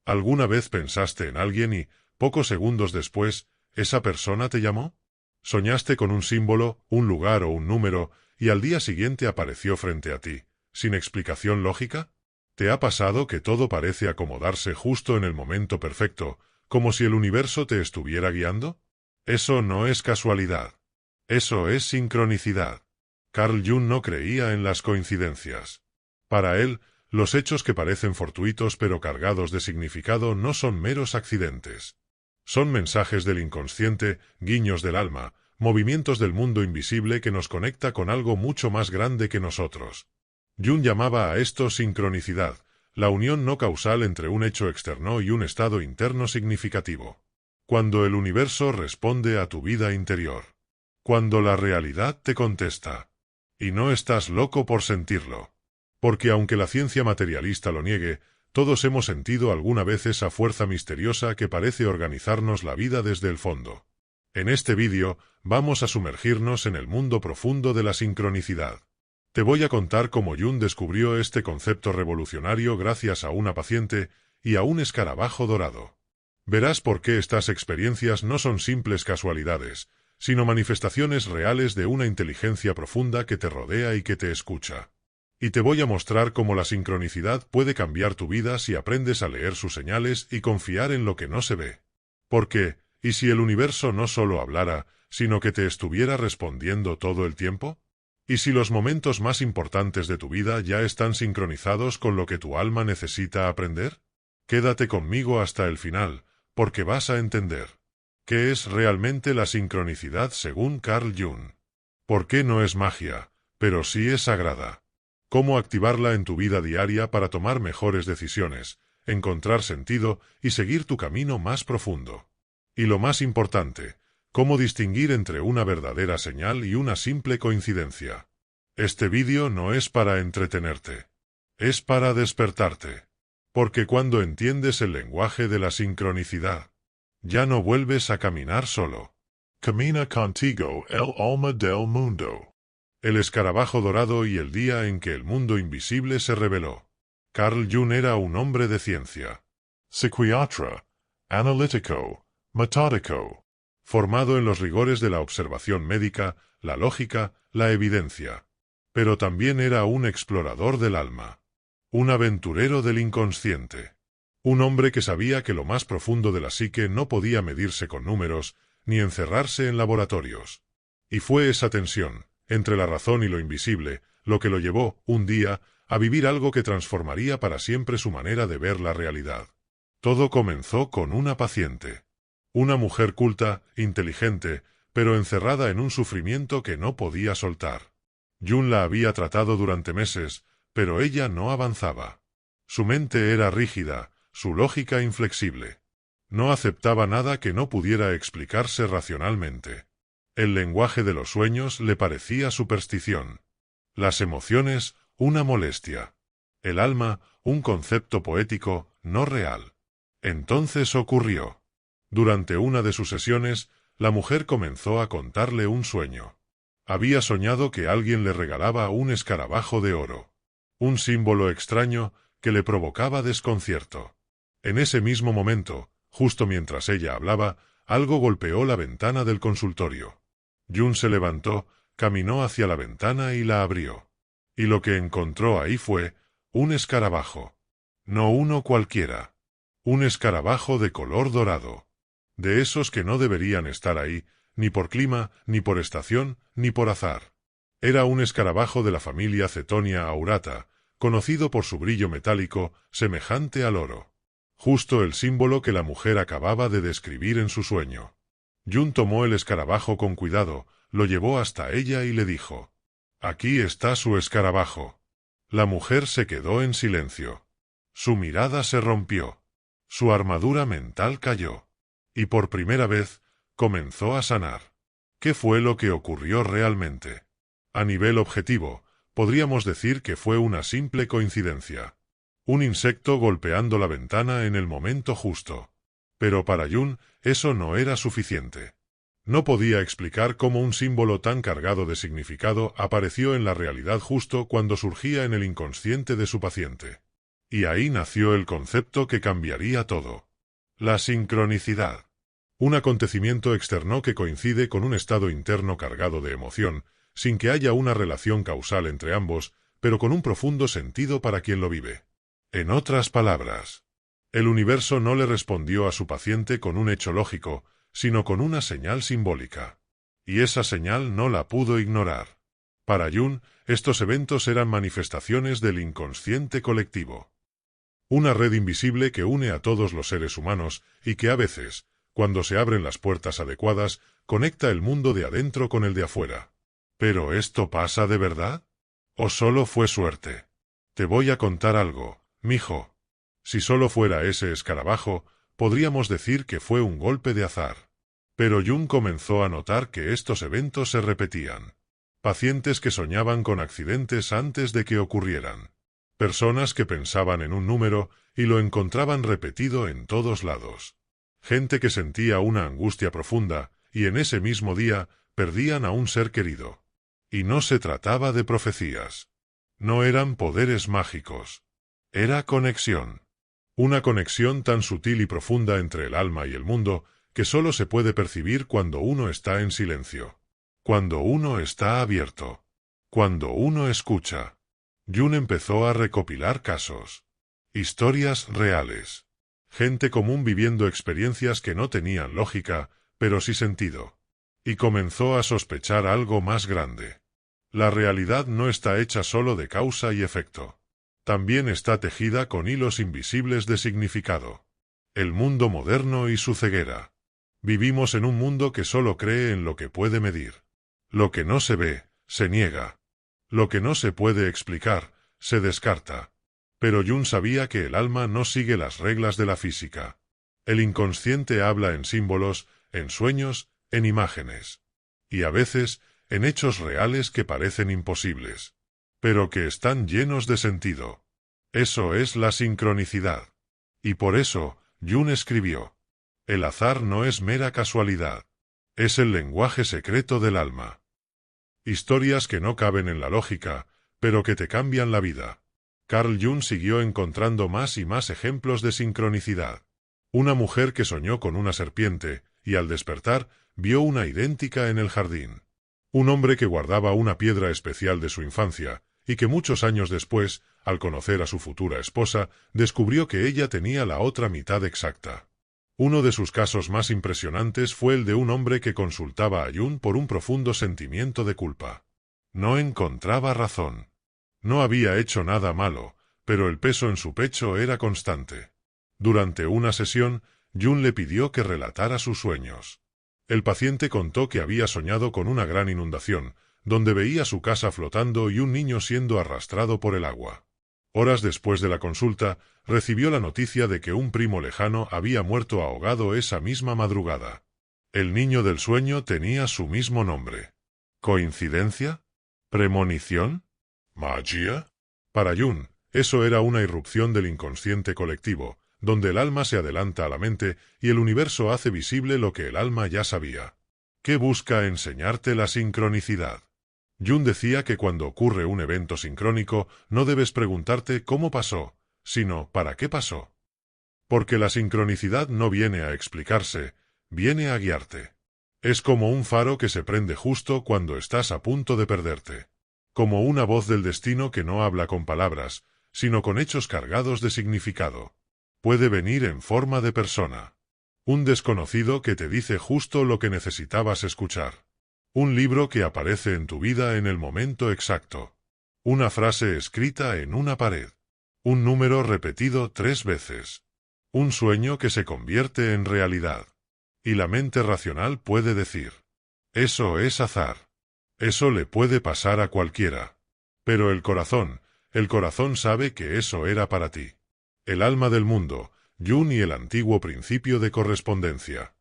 ¿Alguna vez pensaste en alguien y, pocos segundos después, esa persona te llamó? ¿Soñaste con un símbolo, un lugar o un número, y al día siguiente apareció frente a ti, sin explicación lógica? ¿Te ha pasado que todo parece acomodarse justo en el momento perfecto, como si el universo te estuviera guiando? Eso no es casualidad. Eso es sincronicidad. Carl Jung no creía en las coincidencias. Para él, los hechos que parecen fortuitos pero cargados de significado no son meros accidentes. Son mensajes del inconsciente, guiños del alma, movimientos del mundo invisible que nos conecta con algo mucho más grande que nosotros. Jung llamaba a esto sincronicidad, la unión no causal entre un hecho externo y un estado interno significativo. Cuando el universo responde a tu vida interior. Cuando la realidad te contesta. Y no estás loco por sentirlo. Porque aunque la ciencia materialista lo niegue, todos hemos sentido alguna vez esa fuerza misteriosa que parece organizarnos la vida desde el fondo. En este vídeo, vamos a sumergirnos en el mundo profundo de la sincronicidad. Te voy a contar cómo Jung descubrió este concepto revolucionario gracias a una paciente y a un escarabajo dorado. Verás por qué estas experiencias no son simples casualidades, sino manifestaciones reales de una inteligencia profunda que te rodea y que te escucha. Y te voy a mostrar cómo la sincronicidad puede cambiar tu vida si aprendes a leer sus señales y confiar en lo que no se ve. Porque, ¿y si el universo no solo hablara, sino que te estuviera respondiendo todo el tiempo? ¿Y si los momentos más importantes de tu vida ya están sincronizados con lo que tu alma necesita aprender? Quédate conmigo hasta el final, porque vas a entender. ¿Qué es realmente la sincronicidad según Carl Jung? ¿Por qué no es magia, pero sí es sagrada? ¿Cómo activarla en tu vida diaria para tomar mejores decisiones, encontrar sentido y seguir tu camino más profundo? Y lo más importante, ¿cómo distinguir entre una verdadera señal y una simple coincidencia? Este vídeo no es para entretenerte. Es para despertarte. Porque cuando entiendes el lenguaje de la sincronicidad, ya no vuelves a caminar solo. Camina contigo el alma del mundo. El escarabajo dorado y el día en que el mundo invisible se reveló. Carl Jung era un hombre de ciencia. Psiquiatra, analítico, metódico. Formado en los rigores de la observación médica, la lógica, la evidencia. Pero también era un explorador del alma. Un aventurero del inconsciente. Un hombre que sabía que lo más profundo de la psique no podía medirse con números, ni encerrarse en laboratorios. Y fue esa tensión, entre la razón y lo invisible, lo que lo llevó, un día, a vivir algo que transformaría para siempre su manera de ver la realidad. Todo comenzó con una paciente. Una mujer culta, inteligente, pero encerrada en un sufrimiento que no podía soltar. Jung la había tratado durante meses, pero ella no avanzaba. Su mente era rígida, su lógica inflexible. No aceptaba nada que no pudiera explicarse racionalmente. El lenguaje de los sueños le parecía superstición. Las emociones, una molestia. El alma, un concepto poético, no real. Entonces ocurrió. Durante una de sus sesiones, la mujer comenzó a contarle un sueño. Había soñado que alguien le regalaba un escarabajo de oro. Un símbolo extraño que le provocaba desconcierto. En ese mismo momento, justo mientras ella hablaba, algo golpeó la ventana del consultorio. Jung se levantó, caminó hacia la ventana y la abrió. Y lo que encontró ahí fue un escarabajo. No uno cualquiera. Un escarabajo de color dorado. De esos que no deberían estar ahí, ni por clima, ni por estación, ni por azar. Era un escarabajo de la familia Cetonia aurata, conocido por su brillo metálico, semejante al oro. Justo el símbolo que la mujer acababa de describir en su sueño. Jung tomó el escarabajo con cuidado, lo llevó hasta ella y le dijo: «Aquí está su escarabajo». La mujer se quedó en silencio. Su mirada se rompió. Su armadura mental cayó. Y por primera vez, comenzó a sanar. ¿Qué fue lo que ocurrió realmente? A nivel objetivo, podríamos decir que fue una simple coincidencia. Un insecto golpeando la ventana en el momento justo. Pero para Jung, eso no era suficiente. No podía explicar cómo un símbolo tan cargado de significado apareció en la realidad justo cuando surgía en el inconsciente de su paciente. Y ahí nació el concepto que cambiaría todo. La sincronicidad. Un acontecimiento externo que coincide con un estado interno cargado de emoción, sin que haya una relación causal entre ambos, pero con un profundo sentido para quien lo vive. En otras palabras, el universo no le respondió a su paciente con un hecho lógico, sino con una señal simbólica. Y esa señal no la pudo ignorar. Para Jung, estos eventos eran manifestaciones del inconsciente colectivo. Una red invisible que une a todos los seres humanos y que a veces, cuando se abren las puertas adecuadas, conecta el mundo de adentro con el de afuera. ¿Pero esto pasa de verdad? ¿O solo fue suerte? Te voy a contar algo, mijo. Si solo fuera ese escarabajo, podríamos decir que fue un golpe de azar. Pero Jung comenzó a notar que estos eventos se repetían. Pacientes que soñaban con accidentes antes de que ocurrieran. Personas que pensaban en un número y lo encontraban repetido en todos lados. Gente que sentía una angustia profunda y en ese mismo día perdían a un ser querido. Y no se trataba de profecías. No eran poderes mágicos. Era conexión. Una conexión tan sutil y profunda entre el alma y el mundo que solo se puede percibir cuando uno está en silencio. Cuando uno está abierto. Cuando uno escucha. Jung empezó a recopilar casos. Historias reales. Gente común viviendo experiencias que no tenían lógica, pero sí sentido. Y comenzó a sospechar algo más grande. La realidad no está hecha solo de causa y efecto. También está tejida con hilos invisibles de significado. El mundo moderno y su ceguera. Vivimos en un mundo que solo cree en lo que puede medir. Lo que no se ve, se niega. Lo que no se puede explicar, se descarta. Pero Jung sabía que el alma no sigue las reglas de la física. El inconsciente habla en símbolos, en sueños, en imágenes. Y a veces, en hechos reales que parecen imposibles. Pero que están llenos de sentido. Eso es la sincronicidad. Y por eso, Jung escribió: el azar no es mera casualidad. Es el lenguaje secreto del alma. Historias que no caben en la lógica, pero que te cambian la vida. Carl Jung siguió encontrando más y más ejemplos de sincronicidad. Una mujer que soñó con una serpiente, y al despertar, vio una idéntica en el jardín. Un hombre que guardaba una piedra especial de su infancia, y que muchos años después, al conocer a su futura esposa, descubrió que ella tenía la otra mitad exacta. Uno de sus casos más impresionantes fue el de un hombre que consultaba a Jung por un profundo sentimiento de culpa. No encontraba razón. No había hecho nada malo, pero el peso en su pecho era constante. Durante una sesión, Jung le pidió que relatara sus sueños. El paciente contó que había soñado con una gran inundación, donde veía su casa flotando y un niño siendo arrastrado por el agua. Horas después de la consulta, recibió la noticia de que un primo lejano había muerto ahogado esa misma madrugada. El niño del sueño tenía su mismo nombre. ¿Coincidencia? ¿Premonición? ¿Magia? Para Jung, eso era una irrupción del inconsciente colectivo, donde el alma se adelanta a la mente y el universo hace visible lo que el alma ya sabía. ¿Qué busca enseñarte la sincronicidad? Jung decía que cuando ocurre un evento sincrónico, no debes preguntarte cómo pasó, sino ¿para qué pasó? Porque la sincronicidad no viene a explicarse, viene a guiarte. Es como un faro que se prende justo cuando estás a punto de perderte. Como una voz del destino que no habla con palabras, sino con hechos cargados de significado. Puede venir en forma de persona. Un desconocido que te dice justo lo que necesitabas escuchar. Un libro que aparece en tu vida en el momento exacto. Una frase escrita en una pared. Un número repetido 3 veces. Un sueño que se convierte en realidad. Y la mente racional puede decir: eso es azar. Eso le puede pasar a cualquiera. Pero el corazón sabe que eso era para ti. El alma del mundo, Jung y el antiguo principio de correspondencia.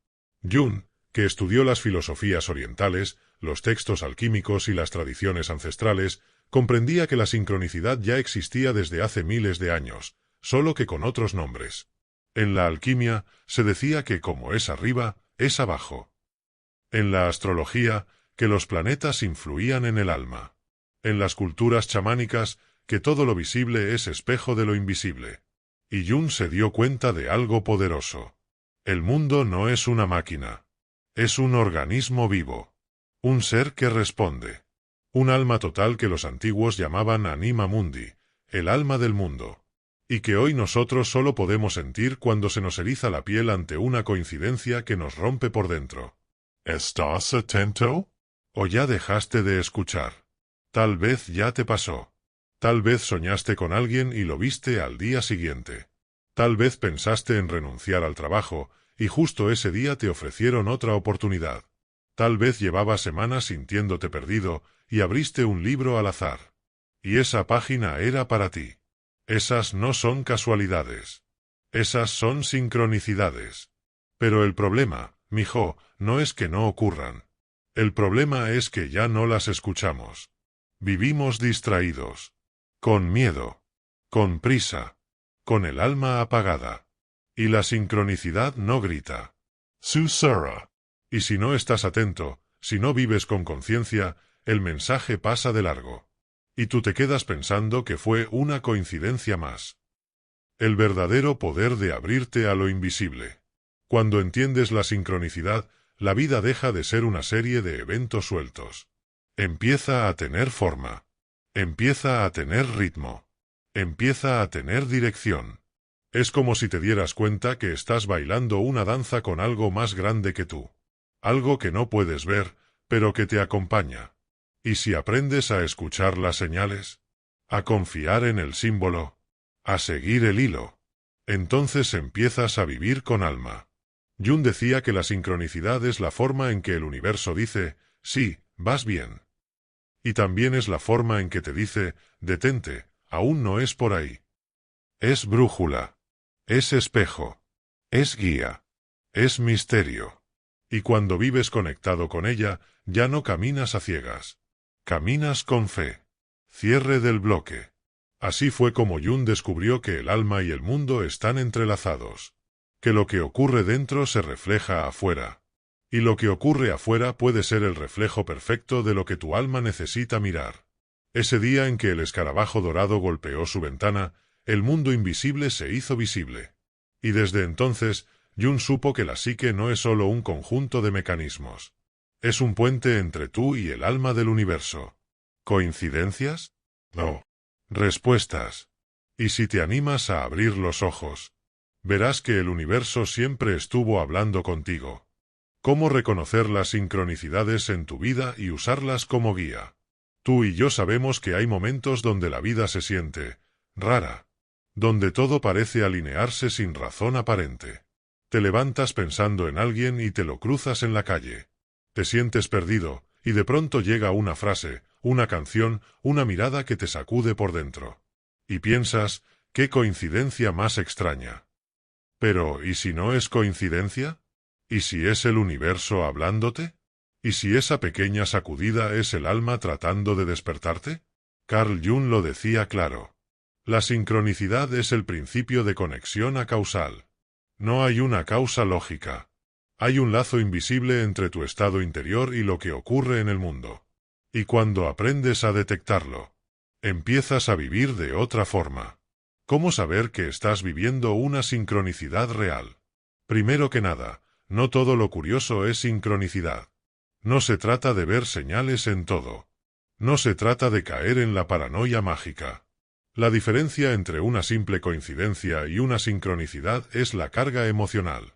Jung, que estudió las filosofías orientales, los textos alquímicos y las tradiciones ancestrales, comprendía que la sincronicidad ya existía desde hace miles de años, solo que con otros nombres. En la alquimia, se decía que como es arriba, es abajo. En la astrología, que los planetas influían en el alma. En las culturas chamánicas, que todo lo visible es espejo de lo invisible. Y Jung se dio cuenta de algo poderoso. El mundo no es una máquina. Es un organismo vivo. Un ser que responde. Un alma total que los antiguos llamaban anima mundi, el alma del mundo. Y que hoy nosotros solo podemos sentir cuando se nos eriza la piel ante una coincidencia que nos rompe por dentro. ¿Estás atento? ¿O ya dejaste de escuchar? Tal vez ya te pasó. Tal vez soñaste con alguien y lo viste al día siguiente. Tal vez pensaste en renunciar al trabajo, y justo ese día te ofrecieron otra oportunidad. Tal vez llevabas semanas sintiéndote perdido, y abriste un libro al azar. Y esa página era para ti. Esas no son casualidades. Esas son sincronicidades. Pero el problema, mijo, no es que no ocurran. El problema es que ya no las escuchamos. Vivimos distraídos. Con miedo. Con prisa. Con el alma apagada. Y la sincronicidad no grita. Susurra. Y si no estás atento, si no vives con conciencia, el mensaje pasa de largo. Y tú te quedas pensando que fue una coincidencia más. El verdadero poder de abrirte a lo invisible. Cuando entiendes la sincronicidad, la vida deja de ser una serie de eventos sueltos. Empieza a tener forma. Empieza a tener ritmo. Empieza a tener dirección. Es como si te dieras cuenta que estás bailando una danza con algo más grande que tú. Algo que no puedes ver, pero que te acompaña. Y si aprendes a escuchar las señales, a confiar en el símbolo, a seguir el hilo, entonces empiezas a vivir con alma. Jung decía que la sincronicidad es la forma en que el universo dice, sí, vas bien. Y también es la forma en que te dice, detente, aún no es por ahí. Es brújula. Es espejo. Es guía. Es misterio. Y cuando vives conectado con ella, ya no caminas a ciegas. Caminas con fe. Cierre del bloque. Así fue como Jung descubrió que el alma y el mundo están entrelazados. Que lo que ocurre dentro se refleja afuera. Y lo que ocurre afuera puede ser el reflejo perfecto de lo que tu alma necesita mirar. Ese día en que el escarabajo dorado golpeó su ventana, el mundo invisible se hizo visible. Y desde entonces, Jung supo que la psique no es solo un conjunto de mecanismos. Es un puente entre tú y el alma del universo. ¿Coincidencias? No. Respuestas. Y si te animas a abrir los ojos, verás que el universo siempre estuvo hablando contigo. Cómo reconocer las sincronicidades en tu vida y usarlas como guía. Tú y yo sabemos que hay momentos donde la vida se siente rara. Donde todo parece alinearse sin razón aparente. Te levantas pensando en alguien y te lo cruzas en la calle. Te sientes perdido, y de pronto llega una frase, una canción, una mirada que te sacude por dentro. Y piensas, qué coincidencia más extraña. Pero, ¿y si no es coincidencia? ¿Y si es el universo hablándote? ¿Y si esa pequeña sacudida es el alma tratando de despertarte? Carl Jung lo decía claro. La sincronicidad es el principio de conexión acausal. No hay una causa lógica. Hay un lazo invisible entre tu estado interior y lo que ocurre en el mundo. Y cuando aprendes a detectarlo, empiezas a vivir de otra forma. ¿Cómo saber que estás viviendo una sincronicidad real? Primero que nada, no todo lo curioso es sincronicidad. No se trata de ver señales en todo. No se trata de caer en la paranoia mágica. La diferencia entre una simple coincidencia y una sincronicidad es la carga emocional.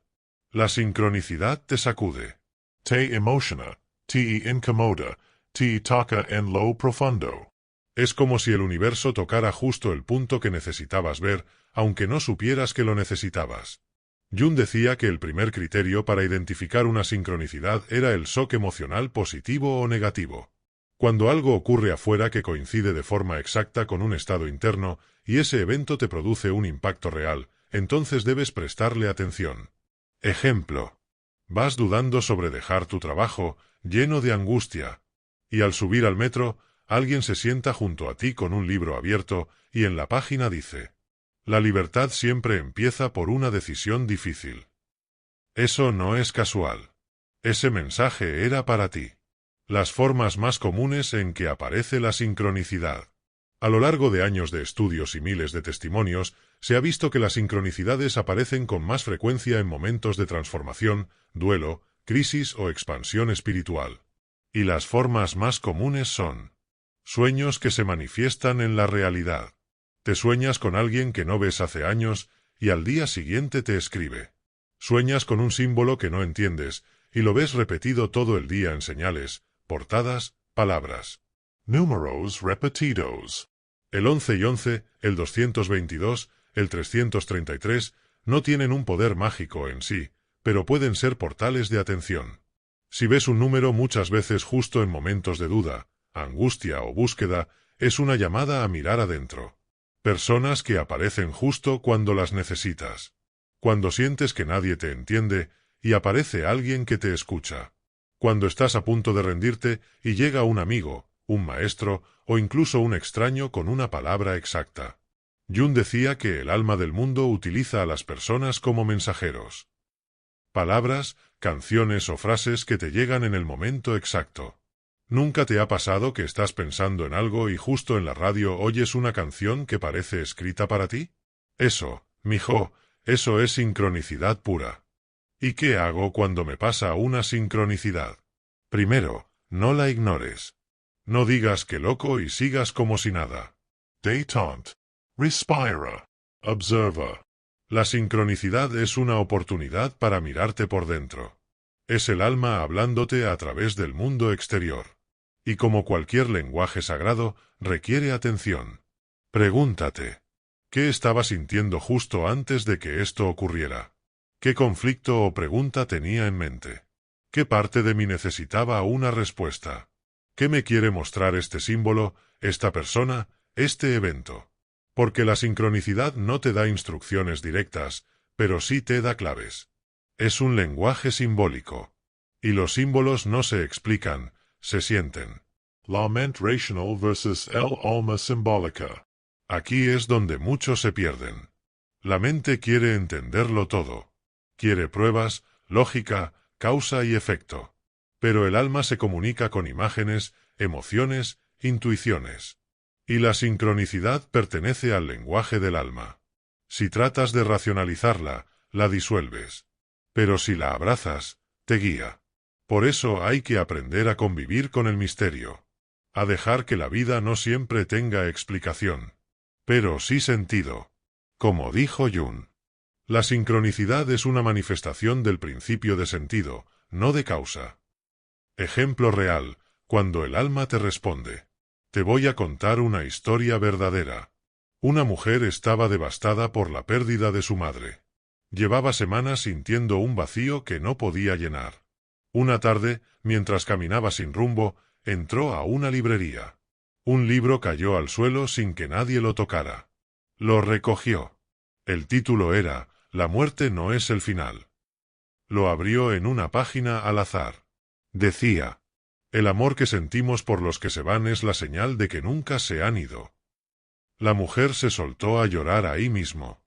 La sincronicidad te sacude. Te emociona, te incomoda, te toca en lo profundo. Es como si el universo tocara justo el punto que necesitabas ver, aunque no supieras que lo necesitabas. Jung decía que el primer criterio para identificar una sincronicidad era el shock emocional positivo o negativo. Cuando algo ocurre afuera que coincide de forma exacta con un estado interno, y ese evento te produce un impacto real, entonces debes prestarle atención. Ejemplo. Vas dudando sobre dejar tu trabajo, lleno de angustia. Y al subir al metro, alguien se sienta junto a ti con un libro abierto, y en la página dice: la libertad siempre empieza por una decisión difícil. Eso no es casual. Ese mensaje era para ti. Las formas más comunes en que aparece la sincronicidad. A lo largo de años de estudios y miles de testimonios, se ha visto que las sincronicidades aparecen con más frecuencia en momentos de transformación, duelo, crisis o expansión espiritual. Y las formas más comunes son sueños que se manifiestan en la realidad. Te sueñas con alguien que no ves hace años y al día siguiente te escribe. Sueñas con un símbolo que no entiendes y lo ves repetido todo el día en señales, portadas, palabras. Números repetidos. El 11 y 11, el 222, el 333, no tienen un poder mágico en sí, pero pueden ser portales de atención. Si ves un número muchas veces justo en momentos de duda, angustia o búsqueda, es una llamada a mirar adentro. Personas que aparecen justo cuando las necesitas. Cuando sientes que nadie te entiende y aparece alguien que te escucha. Cuando estás a punto de rendirte y llega un amigo, un maestro o incluso un extraño con una palabra exacta. Jung decía que el alma del mundo utiliza a las personas como mensajeros. Palabras, canciones o frases que te llegan en el momento exacto. ¿Nunca te ha pasado que estás pensando en algo y justo en la radio oyes una canción que parece escrita para ti? Eso, mijo, eso es sincronicidad pura. ¿Y qué hago cuando me pasa una sincronicidad? Primero, no la ignores. No digas que loco y sigas como si nada. Détente. Respira. Observa. La sincronicidad es una oportunidad para mirarte por dentro. Es el alma hablándote a través del mundo exterior. Y como cualquier lenguaje sagrado, requiere atención. Pregúntate, ¿qué estaba sintiendo justo antes de que esto ocurriera? ¿Qué conflicto o pregunta tenía en mente? ¿Qué parte de mí necesitaba una respuesta? ¿Qué me quiere mostrar este símbolo, esta persona, este evento? Porque la sincronicidad no te da instrucciones directas, pero sí te da claves. Es un lenguaje simbólico. Y los símbolos no se explican, se sienten. La mente racional versus el alma simbólica. Aquí es donde muchos se pierden. La mente quiere entenderlo todo. Quiere pruebas, lógica, causa y efecto. Pero el alma se comunica con imágenes, emociones, intuiciones. Y la sincronicidad pertenece al lenguaje del alma. Si tratas de racionalizarla, la disuelves. Pero si la abrazas, te guía. Por eso hay que aprender a convivir con el misterio. A dejar que la vida no siempre tenga explicación. Pero sí sentido. Como dijo Jung. La sincronicidad es una manifestación del principio de sentido, no de causa. Ejemplo real, cuando el alma te responde. Te voy a contar una historia verdadera. Una mujer estaba devastada por la pérdida de su madre. Llevaba semanas sintiendo un vacío que no podía llenar. Una tarde, mientras caminaba sin rumbo, entró a una librería. Un libro cayó al suelo sin que nadie lo tocara. Lo recogió. El título era La muerte no es el final. Lo abrió en una página al azar. Decía: el amor que sentimos por los que se van es la señal de que nunca se han ido. La mujer se soltó a llorar ahí mismo.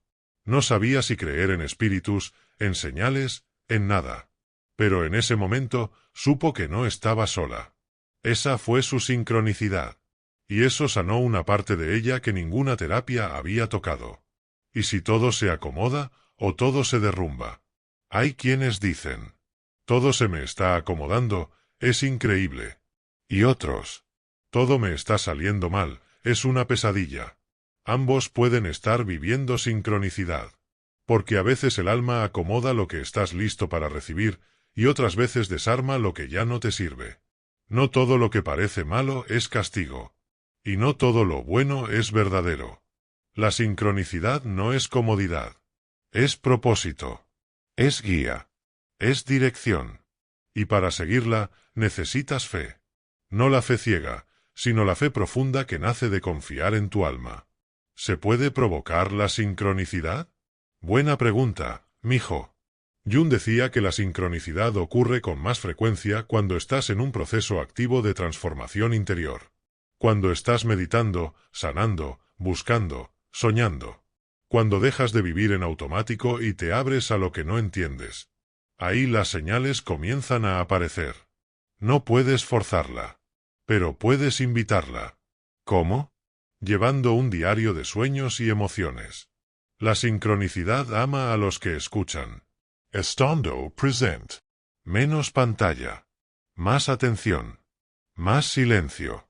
No sabía si creer en espíritus, en señales, en nada. Pero en ese momento supo que no estaba sola. Esa fue su sincronicidad. Y eso sanó una parte de ella que ninguna terapia había tocado. ¿Y si todo se acomoda o todo se derrumba? Hay quienes dicen: todo se me está acomodando, es increíble. Y otros: todo me está saliendo mal, es una pesadilla. Ambos pueden estar viviendo sincronicidad. Porque a veces el alma acomoda lo que estás listo para recibir, y otras veces desarma lo que ya no te sirve. No todo lo que parece malo es castigo. Y no todo lo bueno es verdadero. La sincronicidad no es comodidad. Es propósito. Es guía. Es dirección. Y para seguirla, necesitas fe. No la fe ciega, sino la fe profunda que nace de confiar en tu alma. ¿Se puede provocar la sincronicidad? Buena pregunta, mijo. Jung decía que la sincronicidad ocurre con más frecuencia cuando estás en un proceso activo de transformación interior. Cuando estás meditando, sanando, buscando, soñando. Cuando dejas de vivir en automático y te abres a lo que no entiendes. Ahí las señales comienzan a aparecer. No puedes forzarla. Pero puedes invitarla. ¿Cómo? llevando un diario de sueños y emociones. La sincronicidad ama a los que escuchan. Estando present. Menos pantalla. Más atención. Más silencio.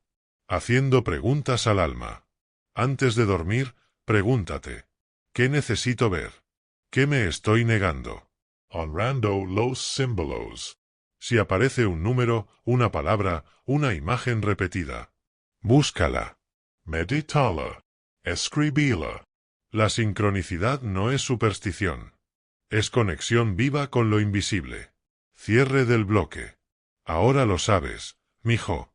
Haciendo preguntas al alma. Antes de dormir, pregúntate: ¿qué necesito ver? ¿Qué me estoy negando? Honrando los símbolos. Si aparece un número, una palabra, una imagen repetida, búscala. Meditala. Escribila. La sincronicidad no es superstición. Es conexión viva con lo invisible. Cierre del bloque. Ahora lo sabes, mijo.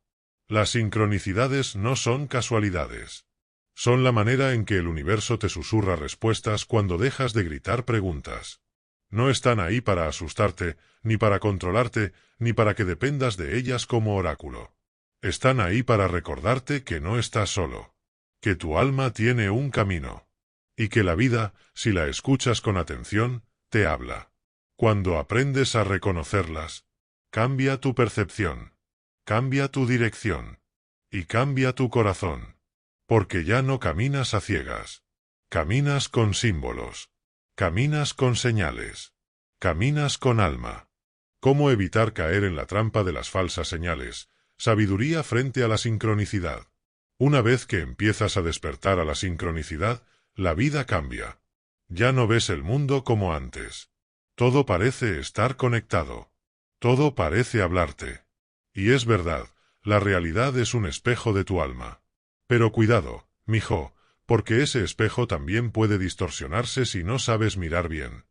Las sincronicidades no son casualidades. Son la manera en que el universo te susurra respuestas cuando dejas de gritar preguntas. No están ahí para asustarte, ni para controlarte, ni para que dependas de ellas como oráculo. Están ahí para recordarte que no estás solo. Que tu alma tiene un camino. Y que la vida, si la escuchas con atención, te habla. Cuando aprendes a reconocerlas, cambia tu percepción. Cambia tu dirección. Y cambia tu corazón. Porque ya no caminas a ciegas. Caminas con símbolos. Caminas con señales. Caminas con alma. ¿Cómo evitar caer en la trampa de las falsas señales? Sabiduría frente a la sincronicidad. Una vez que empiezas a despertar a la sincronicidad, la vida cambia. Ya no ves el mundo como antes. Todo parece estar conectado. Todo parece hablarte. Y es verdad, la realidad es un espejo de tu alma. Pero cuidado, mijo, porque ese espejo también puede distorsionarse si no sabes mirar bien.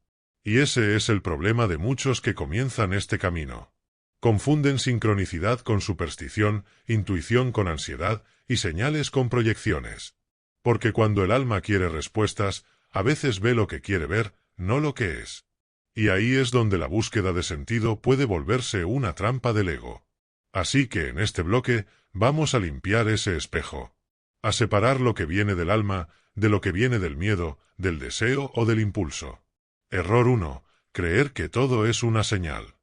Y ese es el problema de muchos que comienzan este camino. Confunden sincronicidad con superstición, intuición con ansiedad y señales con proyecciones. Porque cuando el alma quiere respuestas, a veces ve lo que quiere ver, no lo que es. Y ahí es donde la búsqueda de sentido puede volverse una trampa del ego. Así que en este bloque, vamos a limpiar ese espejo. A separar lo que viene del alma, de lo que viene del miedo, del deseo o del impulso. Error 1. Creer que todo es una señal.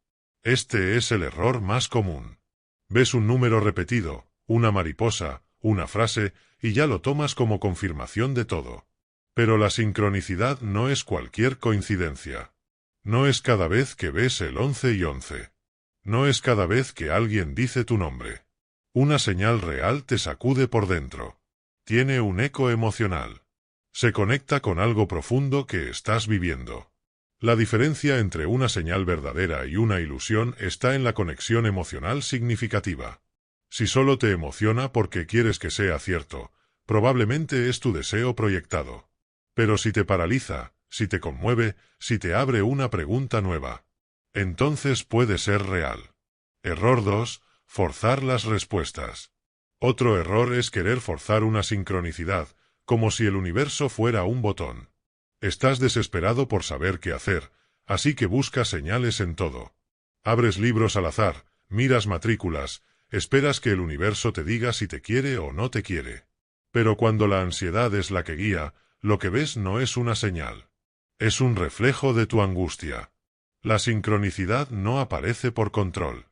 Este es el error más común. Ves un número repetido, una mariposa, una frase, y ya lo tomas como confirmación de todo. Pero la sincronicidad no es cualquier coincidencia. No es cada vez que ves el 11 y 11. No es cada vez que alguien dice tu nombre. Una señal real te sacude por dentro. Tiene un eco emocional. Se conecta con algo profundo que estás viviendo. La diferencia entre una señal verdadera y una ilusión está en la conexión emocional significativa. Si solo te emociona porque quieres que sea cierto, probablemente es tu deseo proyectado. Pero si te paraliza, si te conmueve, si te abre una pregunta nueva, entonces puede ser real. Error 2. Forzar las respuestas. Otro error es querer forzar una sincronicidad, como si el universo fuera un botón. Estás desesperado por saber qué hacer, así que buscas señales en todo. Abres libros al azar, miras matrículas, esperas que el universo te diga si te quiere o no te quiere. Pero cuando la ansiedad es la que guía, lo que ves no es una señal. Es un reflejo de tu angustia. La sincronicidad no aparece por control.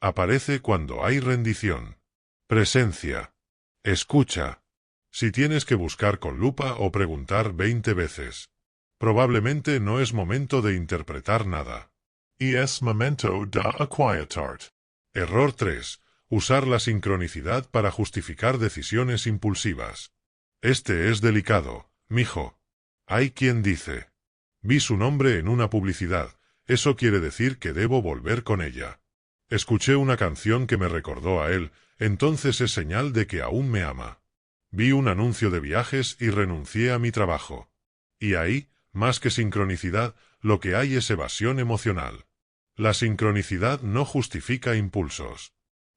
Aparece cuando hay rendición. Presencia. Escucha. Si tienes que buscar con lupa o preguntar 20 veces, probablemente no es momento de interpretar nada. Y es momento de aquietar. Error 3. Usar la sincronicidad para justificar decisiones impulsivas. Este es delicado, mijo. Hay quien dice: vi su nombre en una publicidad, eso quiere decir que debo volver con ella. Escuché una canción que me recordó a él, entonces es señal de que aún me ama. Vi un anuncio de viajes y renuncié a mi trabajo. Y ahí, más que sincronicidad, lo que hay es evasión emocional. La sincronicidad no justifica impulsos.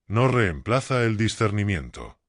No reemplaza el discernimiento.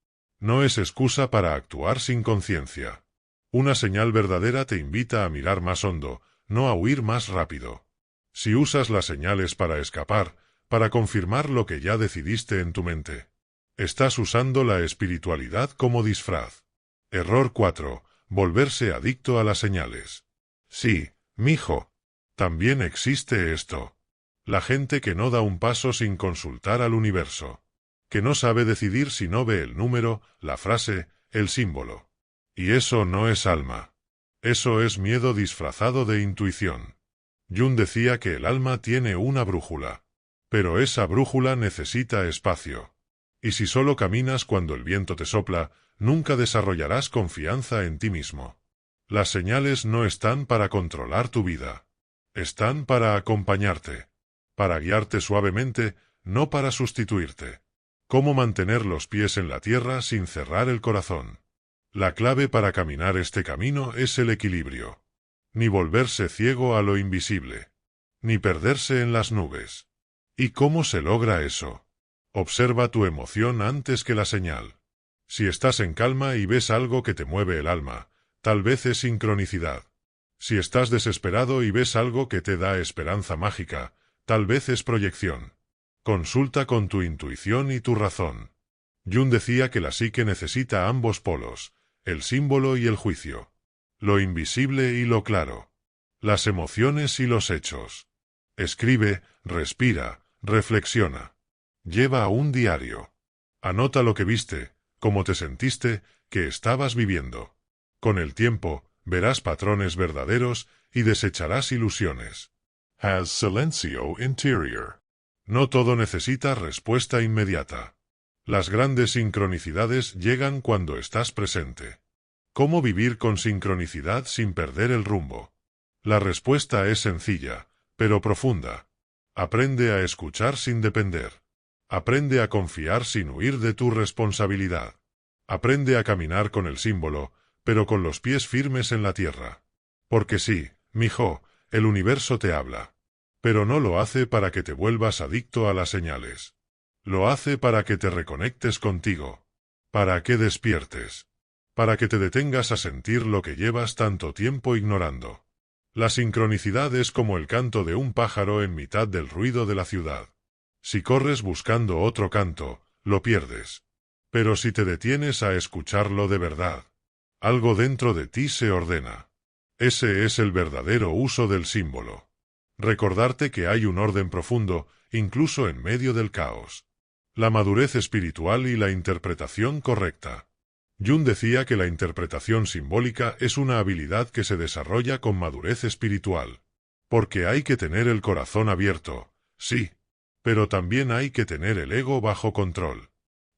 No es excusa para actuar sin conciencia. Una señal verdadera te invita a mirar más hondo, no a huir más rápido. Si usas las señales para escapar, para confirmar lo que ya decidiste en tu mente, estás usando la espiritualidad como disfraz. Error 4. Volverse adicto a las señales. Sí, mijo. También existe esto. La gente que no da un paso sin consultar al universo. Que no sabe decidir si no ve el número, la frase, el símbolo. Y eso no es alma. Eso es miedo disfrazado de intuición. Jung decía que el alma tiene una brújula. Pero esa brújula necesita espacio. Y si solo caminas cuando el viento te sopla, nunca desarrollarás confianza en ti mismo. Las señales no están para controlar tu vida. Están para acompañarte. Para guiarte suavemente, no para sustituirte. ¿Cómo mantener los pies en la tierra sin cerrar el corazón? La clave para caminar este camino es el equilibrio. Ni volverse ciego a lo invisible. Ni perderse en las nubes. ¿Y cómo se logra eso? Observa tu emoción antes que la señal. Si estás en calma y ves algo que te mueve el alma, tal vez es sincronicidad. Si estás desesperado y ves algo que te da esperanza mágica, tal vez es proyección. Consulta con tu intuición y tu razón. Jung decía que la psique necesita ambos polos, el símbolo y el juicio. Lo invisible y lo claro. Las emociones y los hechos. Escribe, respira, reflexiona. Lleva un diario. Anota lo que viste, cómo te sentiste, qué estabas viviendo. Con el tiempo, verás patrones verdaderos y desecharás ilusiones. Has silencio interior. No todo necesita respuesta inmediata. Las grandes sincronicidades llegan cuando estás presente. ¿Cómo vivir con sincronicidad sin perder el rumbo? La respuesta es sencilla, pero profunda. Aprende a escuchar sin depender. Aprende a confiar sin huir de tu responsabilidad. Aprende a caminar con el símbolo, pero con los pies firmes en la tierra. Porque sí, mijo, el universo te habla. Pero no lo hace para que te vuelvas adicto a las señales. Lo hace para que te reconectes contigo. Para que despiertes. Para que te detengas a sentir lo que llevas tanto tiempo ignorando. La sincronicidad es como el canto de un pájaro en mitad del ruido de la ciudad. Si corres buscando otro canto, lo pierdes. Pero si te detienes a escucharlo de verdad, algo dentro de ti se ordena. Ese es el verdadero uso del símbolo. Recordarte que hay un orden profundo, incluso en medio del caos. La madurez espiritual y la interpretación correcta. Jung decía que la interpretación simbólica es una habilidad que se desarrolla con madurez espiritual. Porque hay que tener el corazón abierto, sí. Pero también hay que tener el ego bajo control.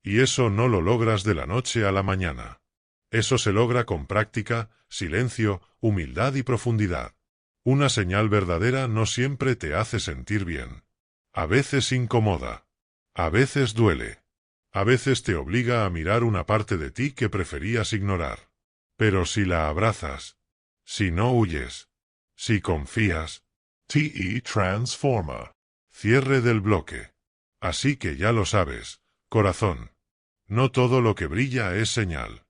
Y eso no lo logras de la noche a la mañana. Eso se logra con práctica, silencio, humildad y profundidad. Una señal verdadera no siempre te hace sentir bien. A veces incomoda. A veces duele. A veces te obliga a mirar una parte de ti que preferías ignorar. Pero si la abrazas, si no huyes, si confías, te transforma. Cierre del bloque. Así que ya lo sabes, corazón. No todo lo que brilla es señal.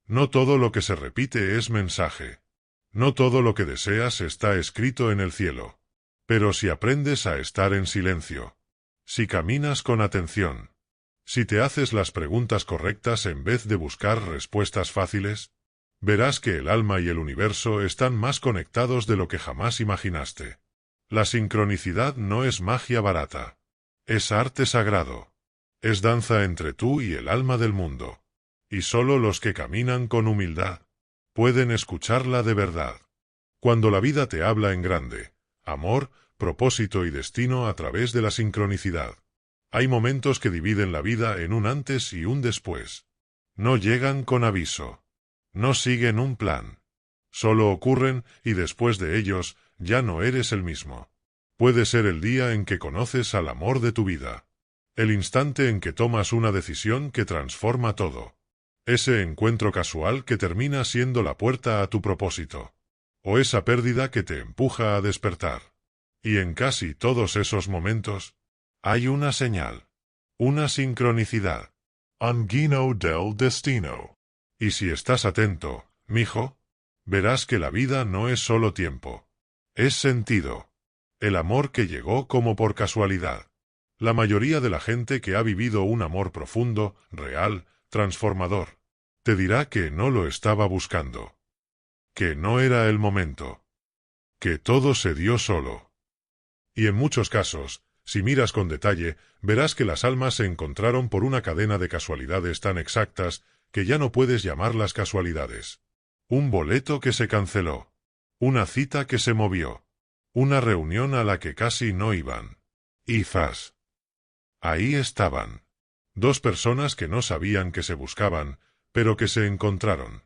No todo lo que se repite es mensaje. No todo lo que deseas está escrito en el cielo. Pero si aprendes a estar en silencio, si caminas con atención, si te haces las preguntas correctas en vez de buscar respuestas fáciles, verás que el alma y el universo están más conectados de lo que jamás imaginaste. La sincronicidad no es magia barata. Es arte sagrado. Es danza entre tú y el alma del mundo. Y solo los que caminan con humildad pueden escucharla de verdad. Cuando la vida te habla en grande, amor, propósito y destino a través de la sincronicidad. Hay momentos que dividen la vida en un antes y un después. No llegan con aviso. No siguen un plan. Solo ocurren y después de ellos ya no eres el mismo. Puede ser el día en que conoces al amor de tu vida. El instante en que tomas una decisión que transforma todo. Ese encuentro casual que termina siendo la puerta a tu propósito. O esa pérdida que te empuja a despertar. Y en casi todos esos momentos, hay una señal. Una sincronicidad. Angino del destino. Y si estás atento, mijo, verás que la vida no es solo tiempo. Es sentido. El amor que llegó como por casualidad. La mayoría de la gente que ha vivido un amor profundo, real, transformador, te dirá que no lo estaba buscando. Que no era el momento. Que todo se dio solo. Y en muchos casos, si miras con detalle, verás que las almas se encontraron por una cadena de casualidades tan exactas que ya no puedes llamarlas casualidades. Un boleto que se canceló. Una cita que se movió. Una reunión a la que casi no iban. Y ¡zas! Ahí estaban. Dos personas que no sabían que se buscaban, pero que se encontraron.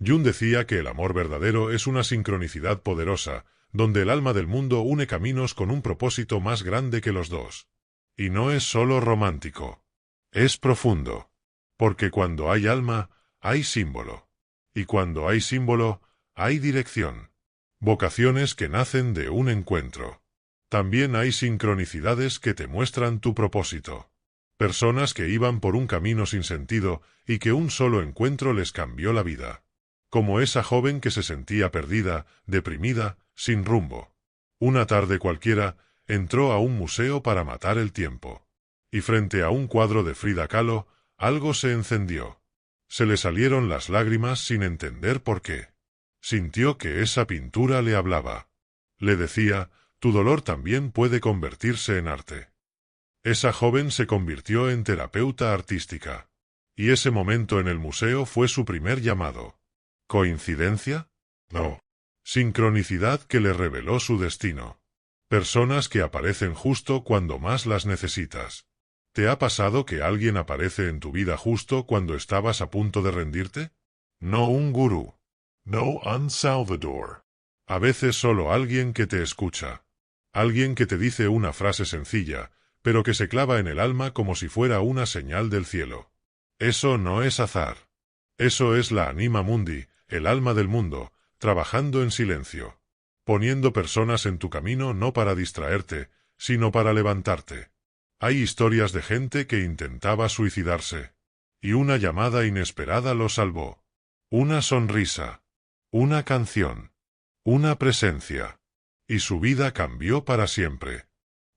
Jung decía que el amor verdadero es una sincronicidad poderosa, donde el alma del mundo une caminos con un propósito más grande que los dos. Y no es solo romántico. Es profundo. Porque cuando hay alma, hay símbolo. Y cuando hay símbolo, hay dirección. Vocaciones que nacen de un encuentro. También hay sincronicidades que te muestran tu propósito. Personas que iban por un camino sin sentido y que un solo encuentro les cambió la vida. Como esa joven que se sentía perdida, deprimida, sin rumbo. Una tarde cualquiera, entró a un museo para matar el tiempo. Y frente a un cuadro de Frida Kahlo, algo se encendió. Se le salieron las lágrimas sin entender por qué. Sintió que esa pintura le hablaba. Le decía, tu dolor también puede convertirse en arte. Esa joven se convirtió en terapeuta artística. Y ese momento en el museo fue su primer llamado. ¿Coincidencia? No. Sincronicidad que le reveló su destino. Personas que aparecen justo cuando más las necesitas. ¿Te ha pasado que alguien aparece en tu vida justo cuando estabas a punto de rendirte? No un gurú. No un salvador. A veces solo alguien que te escucha. Alguien que te dice una frase sencilla, pero que se clava en el alma como si fuera una señal del cielo. Eso no es azar. Eso es la anima mundi, el alma del mundo, trabajando en silencio. Poniendo personas en tu camino no para distraerte, sino para levantarte. Hay historias de gente que intentaba suicidarse. Y una llamada inesperada lo salvó. Una sonrisa. Una canción. Una presencia. Y su vida cambió para siempre.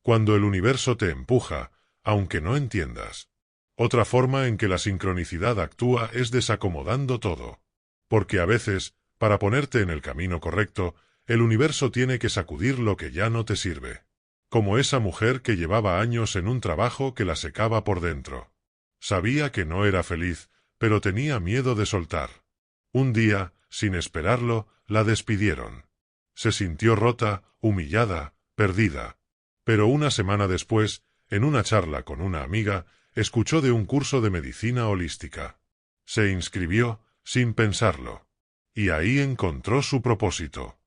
Cuando el universo te empuja, aunque no entiendas. Otra forma en que la sincronicidad actúa es desacomodando todo. Porque a veces, para ponerte en el camino correcto, el universo tiene que sacudir lo que ya no te sirve. Como esa mujer que llevaba años en un trabajo que la secaba por dentro. Sabía que no era feliz, pero tenía miedo de soltar. Un día, sin esperarlo, la despidieron. Se sintió rota, humillada, perdida. Pero una semana después, en una charla con una amiga, escuchó de un curso de medicina holística. Se inscribió, sin pensarlo. Y ahí encontró su propósito.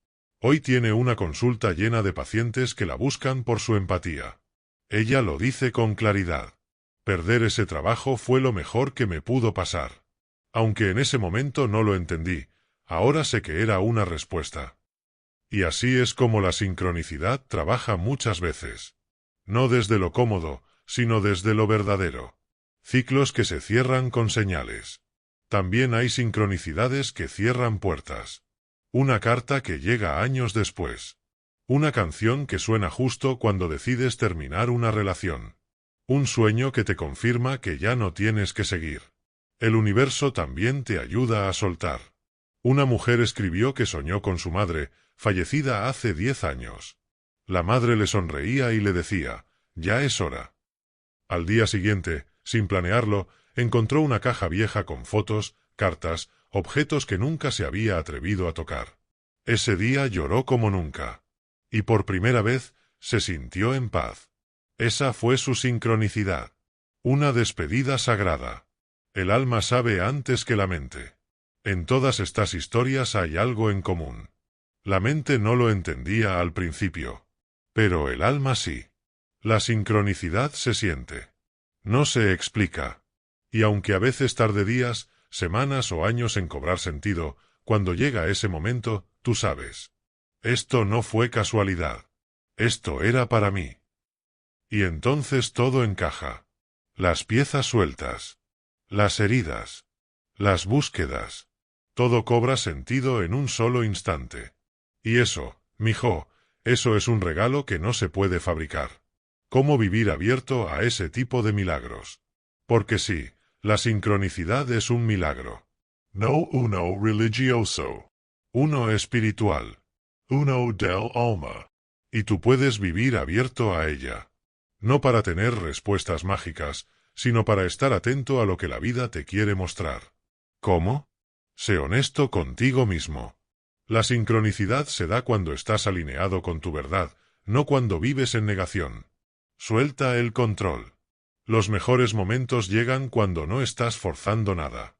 Hoy tiene una consulta llena de pacientes que la buscan por su empatía. Ella lo dice con claridad. Perder ese trabajo fue lo mejor que me pudo pasar. Aunque en ese momento no lo entendí, ahora sé que era una respuesta. Y así es como la sincronicidad trabaja muchas veces. No desde lo cómodo, sino desde lo verdadero. Ciclos que se cierran con señales. También hay sincronicidades que cierran puertas. Una carta que llega años después. Una canción que suena justo cuando decides terminar una relación. Un sueño que te confirma que ya no tienes que seguir. El universo también te ayuda a soltar. Una mujer escribió que soñó con su madre, fallecida hace 10 años. La madre le sonreía y le decía, ya es hora. Al día siguiente, sin planearlo, encontró una caja vieja con fotos, cartas, objetos que nunca se había atrevido a tocar. Ese día lloró como nunca. Y por primera vez, se sintió en paz. Esa fue su sincronicidad. Una despedida sagrada. El alma sabe antes que la mente. En todas estas historias hay algo en común. La mente no lo entendía al principio. Pero el alma sí. La sincronicidad se siente. No se explica. Y aunque a veces tarde días, semanas o años en cobrar sentido, cuando llega ese momento, tú sabes. Esto no fue casualidad. Esto era para mí. Y entonces todo encaja. Las piezas sueltas. Las heridas. Las búsquedas. Todo cobra sentido en un solo instante. Y eso, mijo, eso es un regalo que no se puede fabricar. ¿Cómo vivir abierto a ese tipo de milagros? Porque sí, la sincronicidad es un milagro. No uno religioso. Uno espiritual. Uno del alma. Y tú puedes vivir abierto a ella. No para tener respuestas mágicas, sino para estar atento a lo que la vida te quiere mostrar. ¿Cómo? Sé honesto contigo mismo. La sincronicidad se da cuando estás alineado con tu verdad, no cuando vives en negación. Suelta el control. Los mejores momentos llegan cuando no estás forzando nada.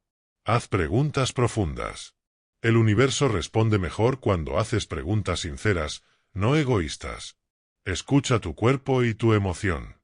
Haz preguntas profundas. El universo responde mejor cuando haces preguntas sinceras, no egoístas. Escucha tu cuerpo y tu emoción.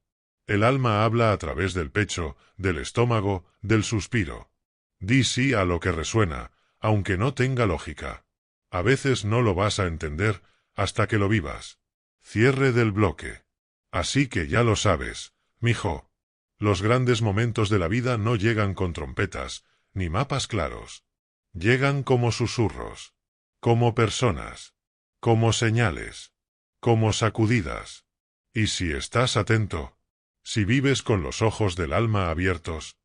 El alma habla a través del pecho, del estómago, del suspiro. Di sí a lo que resuena, aunque no tenga lógica. A veces no lo vas a entender hasta que lo vivas. Cierre del bloque. Así que ya lo sabes, mijo. Los grandes momentos de la vida no llegan con trompetas, ni mapas claros. Llegan como susurros, como personas, como señales, como sacudidas. Y si estás atento, si vives con los ojos del alma abiertos,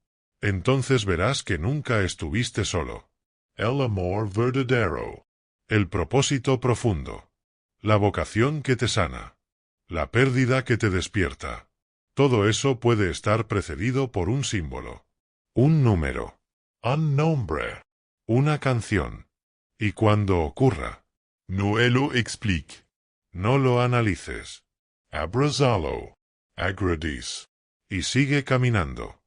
entonces verás que nunca estuviste solo. El amor verdadero. El propósito profundo. La vocación que te sana. La pérdida que te despierta. Todo eso puede estar precedido por un símbolo. Un número. Un nombre. Una canción. Y cuando ocurra, No lo explique. no lo analices. Abrazalo. Agradece. Y sigue caminando.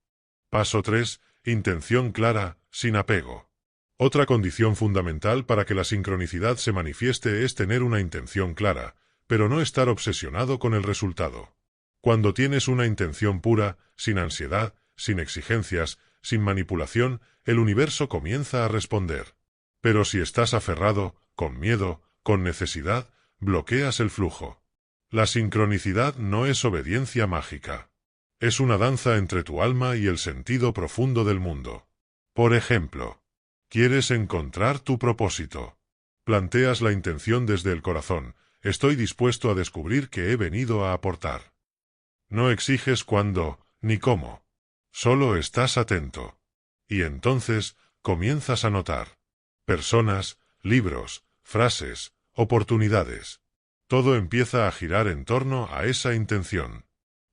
Paso 3. Intención clara, sin apego. Otra condición fundamental para que la sincronicidad se manifieste es tener una intención clara, pero no estar obsesionado con el resultado. Cuando tienes una intención pura, sin ansiedad, sin exigencias, sin manipulación, el universo comienza a responder. Pero si estás aferrado, con miedo, con necesidad, bloqueas el flujo. La sincronicidad no es obediencia mágica. Es una danza entre tu alma y el sentido profundo del mundo. Por ejemplo, quieres encontrar tu propósito. Planteas la intención desde el corazón. Estoy dispuesto a descubrir qué he venido a aportar. No exiges cuándo, ni cómo. Solo estás atento. Y entonces, comienzas a notar. Personas, libros, frases, oportunidades. Todo empieza a girar en torno a esa intención.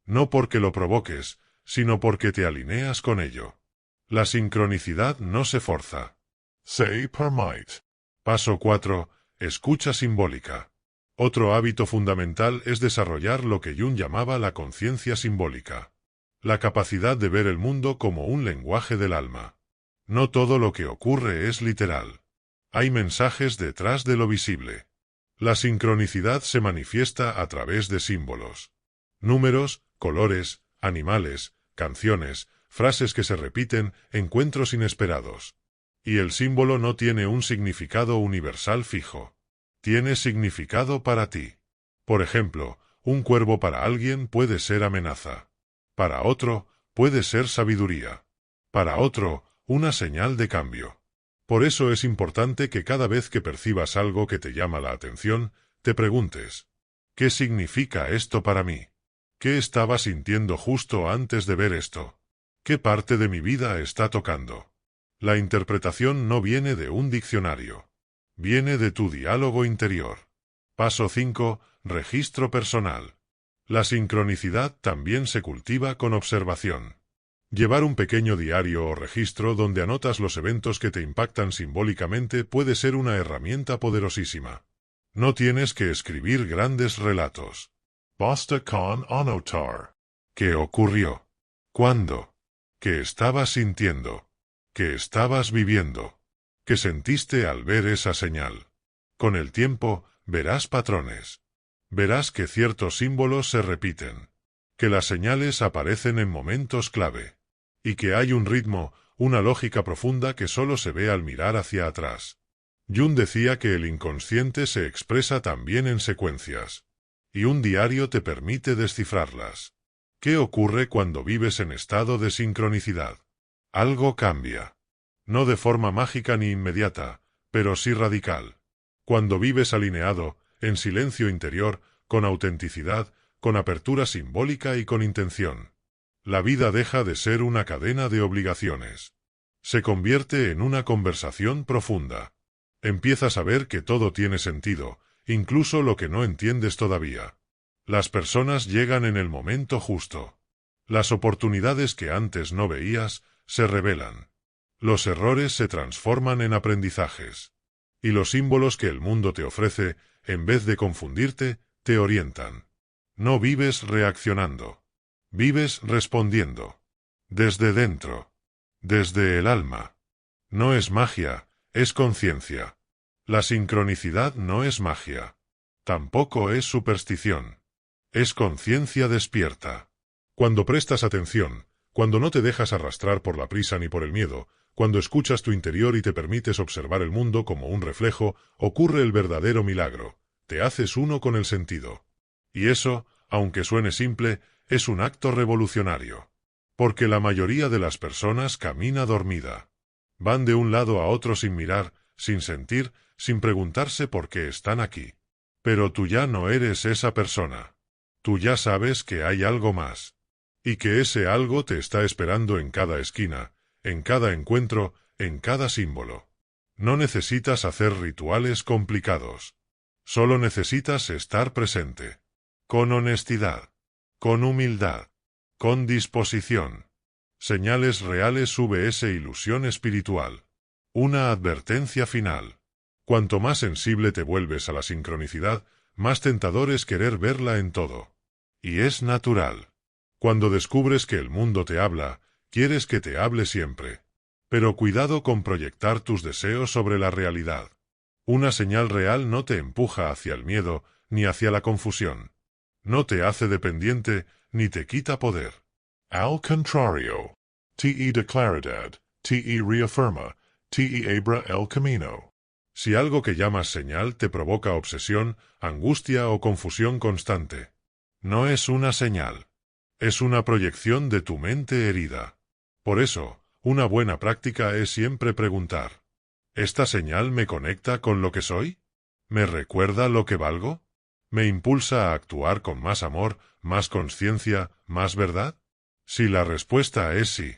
No porque lo provoques, sino porque te alineas con ello. La sincronicidad no se forza. Se permite. Paso 4. Escucha simbólica. Otro hábito fundamental es desarrollar lo que Jung llamaba la conciencia simbólica. La capacidad de ver el mundo como un lenguaje del alma. No todo lo que ocurre es literal. Hay mensajes detrás de lo visible. La sincronicidad se manifiesta a través de símbolos. Números, colores, animales, canciones, frases que se repiten, encuentros inesperados. Y el símbolo no tiene un significado universal fijo. Tiene significado para ti. Por ejemplo, un cuervo para alguien puede ser amenaza. Para otro, puede ser sabiduría. Para otro, una señal de cambio. Por eso es importante que cada vez que percibas algo que te llama la atención, te preguntes, ¿qué significa esto para mí? ¿Qué estaba sintiendo justo antes de ver esto? ¿Qué parte de mi vida está tocando? La interpretación no viene de un diccionario. Viene de tu diálogo interior. Paso 5. Registro personal. La sincronicidad también se cultiva con observación. Llevar un pequeño diario o registro donde anotas los eventos que te impactan simbólicamente puede ser una herramienta poderosísima. No tienes que escribir grandes relatos. Basta con anotar. ¿Qué ocurrió? ¿Cuándo? ¿Qué estabas sintiendo? ¿Qué estabas viviendo? ¿Qué sentiste al ver esa señal? Con el tiempo, verás patrones. Verás que ciertos símbolos se repiten. Que las señales aparecen en momentos clave. Y que hay un ritmo, una lógica profunda que solo se ve al mirar hacia atrás. Jung decía que el inconsciente se expresa también en secuencias. Y un diario te permite descifrarlas. ¿Qué ocurre cuando vives en estado de sincronicidad? Algo cambia. No de forma mágica ni inmediata, pero sí radical. Cuando vives alineado, en silencio interior, con autenticidad, con apertura simbólica y con intención. La vida deja de ser una cadena de obligaciones. Se convierte en una conversación profunda. Empiezas a ver que todo tiene sentido, incluso lo que no entiendes todavía. Las personas llegan en el momento justo. Las oportunidades que antes no veías, se revelan. Los errores se transforman en aprendizajes. Y los símbolos que el mundo te ofrece, en vez de confundirte, te orientan. No vives reaccionando. Vives respondiendo. Desde dentro. Desde el alma. No es magia, es conciencia. La sincronicidad no es magia. Tampoco es superstición. Es conciencia despierta. Cuando prestas atención, cuando no te dejas arrastrar por la prisa ni por el miedo, cuando escuchas tu interior y te permites observar el mundo como un reflejo, ocurre el verdadero milagro. Te haces uno con el sentido. Y eso, aunque suene simple, es un acto revolucionario. Porque la mayoría de las personas camina dormida. Van de un lado a otro sin mirar, sin sentir, sin preguntarse por qué están aquí. Pero tú ya no eres esa persona. Tú ya sabes que hay algo más. Y que ese algo te está esperando en cada esquina, en cada encuentro, en cada símbolo. No necesitas hacer rituales complicados. Solo necesitas estar presente. Con honestidad. Con humildad. Con disposición. Señales reales VS ilusión espiritual. Una advertencia final. Cuanto más sensible te vuelves a la sincronicidad, más tentador es querer verla en todo. Y es natural. Cuando descubres que el mundo te habla, quieres que te hable siempre. Pero cuidado con proyectar tus deseos sobre la realidad. Una señal real no te empuja hacia el miedo, ni hacia la confusión. No te hace dependiente, ni te quita poder. Al contrario. Te da claridad, te reafirma, te abra el camino. Si algo que llamas señal te provoca obsesión, angustia o confusión constante, no es una señal. Es una proyección de tu mente herida. Por eso, una buena práctica es siempre preguntar: ¿esta señal me conecta con lo que soy? ¿Me recuerda lo que valgo? ¿Me impulsa a actuar con más amor, más conciencia, más verdad? Si la respuesta es sí,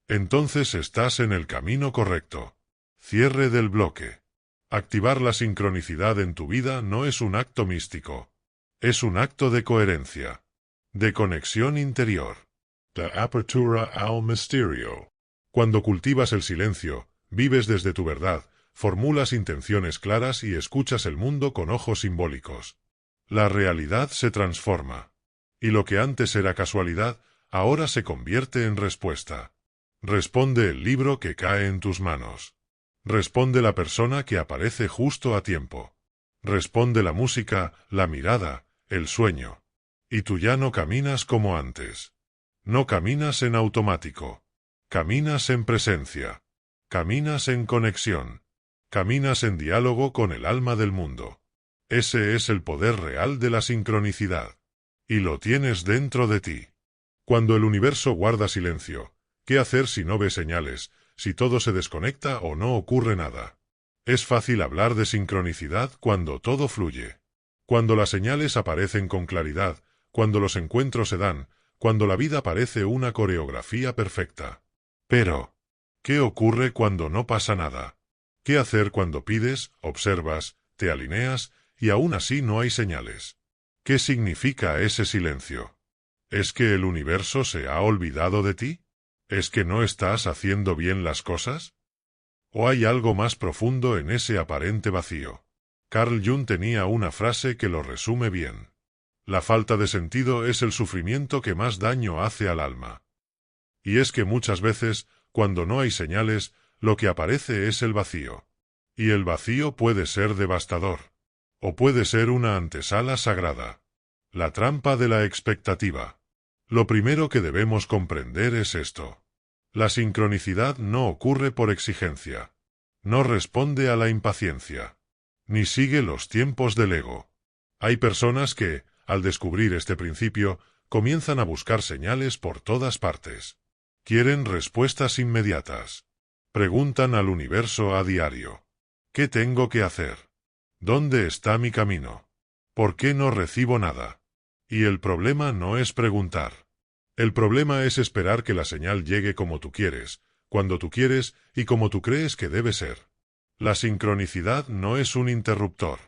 entonces estás en el camino correcto. Cierre del bloque. Activar la sincronicidad en tu vida no es un acto místico. Es un acto de coherencia. De conexión interior. De apertura al misterio. Cuando cultivas el silencio, vives desde tu verdad, formulas intenciones claras y escuchas el mundo con ojos simbólicos. La realidad se transforma. Y lo que antes era casualidad, ahora se convierte en respuesta. Responde el libro que cae en tus manos. Responde la persona que aparece justo a tiempo. Responde la música, la mirada, el sueño. Y tú ya no caminas como antes. No caminas en automático. Caminas en presencia. Caminas en conexión. Caminas en diálogo con el alma del mundo. Ese es el poder real de la sincronicidad. Y lo tienes dentro de ti. Cuando el universo guarda silencio, ¿qué hacer si no ves señales, si todo se desconecta o no ocurre nada? Es fácil hablar de sincronicidad cuando todo fluye. Cuando las señales aparecen con claridad, cuando los encuentros se dan, cuando la vida parece una coreografía perfecta. Pero, ¿qué ocurre cuando no pasa nada? ¿Qué hacer cuando pides, observas, te alineas y aún así no hay señales? ¿Qué significa ese silencio? ¿Es que el universo se ha olvidado de ti? ¿Es que no estás haciendo bien las cosas? ¿O hay algo más profundo en ese aparente vacío? Carl Jung tenía una frase que lo resume bien. La falta de sentido es el sufrimiento que más daño hace al alma. Y es que muchas veces, cuando no hay señales, lo que aparece es el vacío. Y el vacío puede ser devastador. O puede ser una antesala sagrada. La trampa de la expectativa. Lo primero que debemos comprender es esto. La sincronicidad no ocurre por exigencia. No responde a la impaciencia. Ni sigue los tiempos del ego. Hay personas que, al descubrir este principio, comienzan a buscar señales por todas partes. Quieren respuestas inmediatas. Preguntan al universo a diario: ¿qué tengo que hacer? ¿Dónde está mi camino? ¿Por qué no recibo nada? Y el problema no es preguntar. El problema es esperar que la señal llegue como tú quieres, cuando tú quieres y como tú crees que debe ser. La sincronicidad no es un interruptor.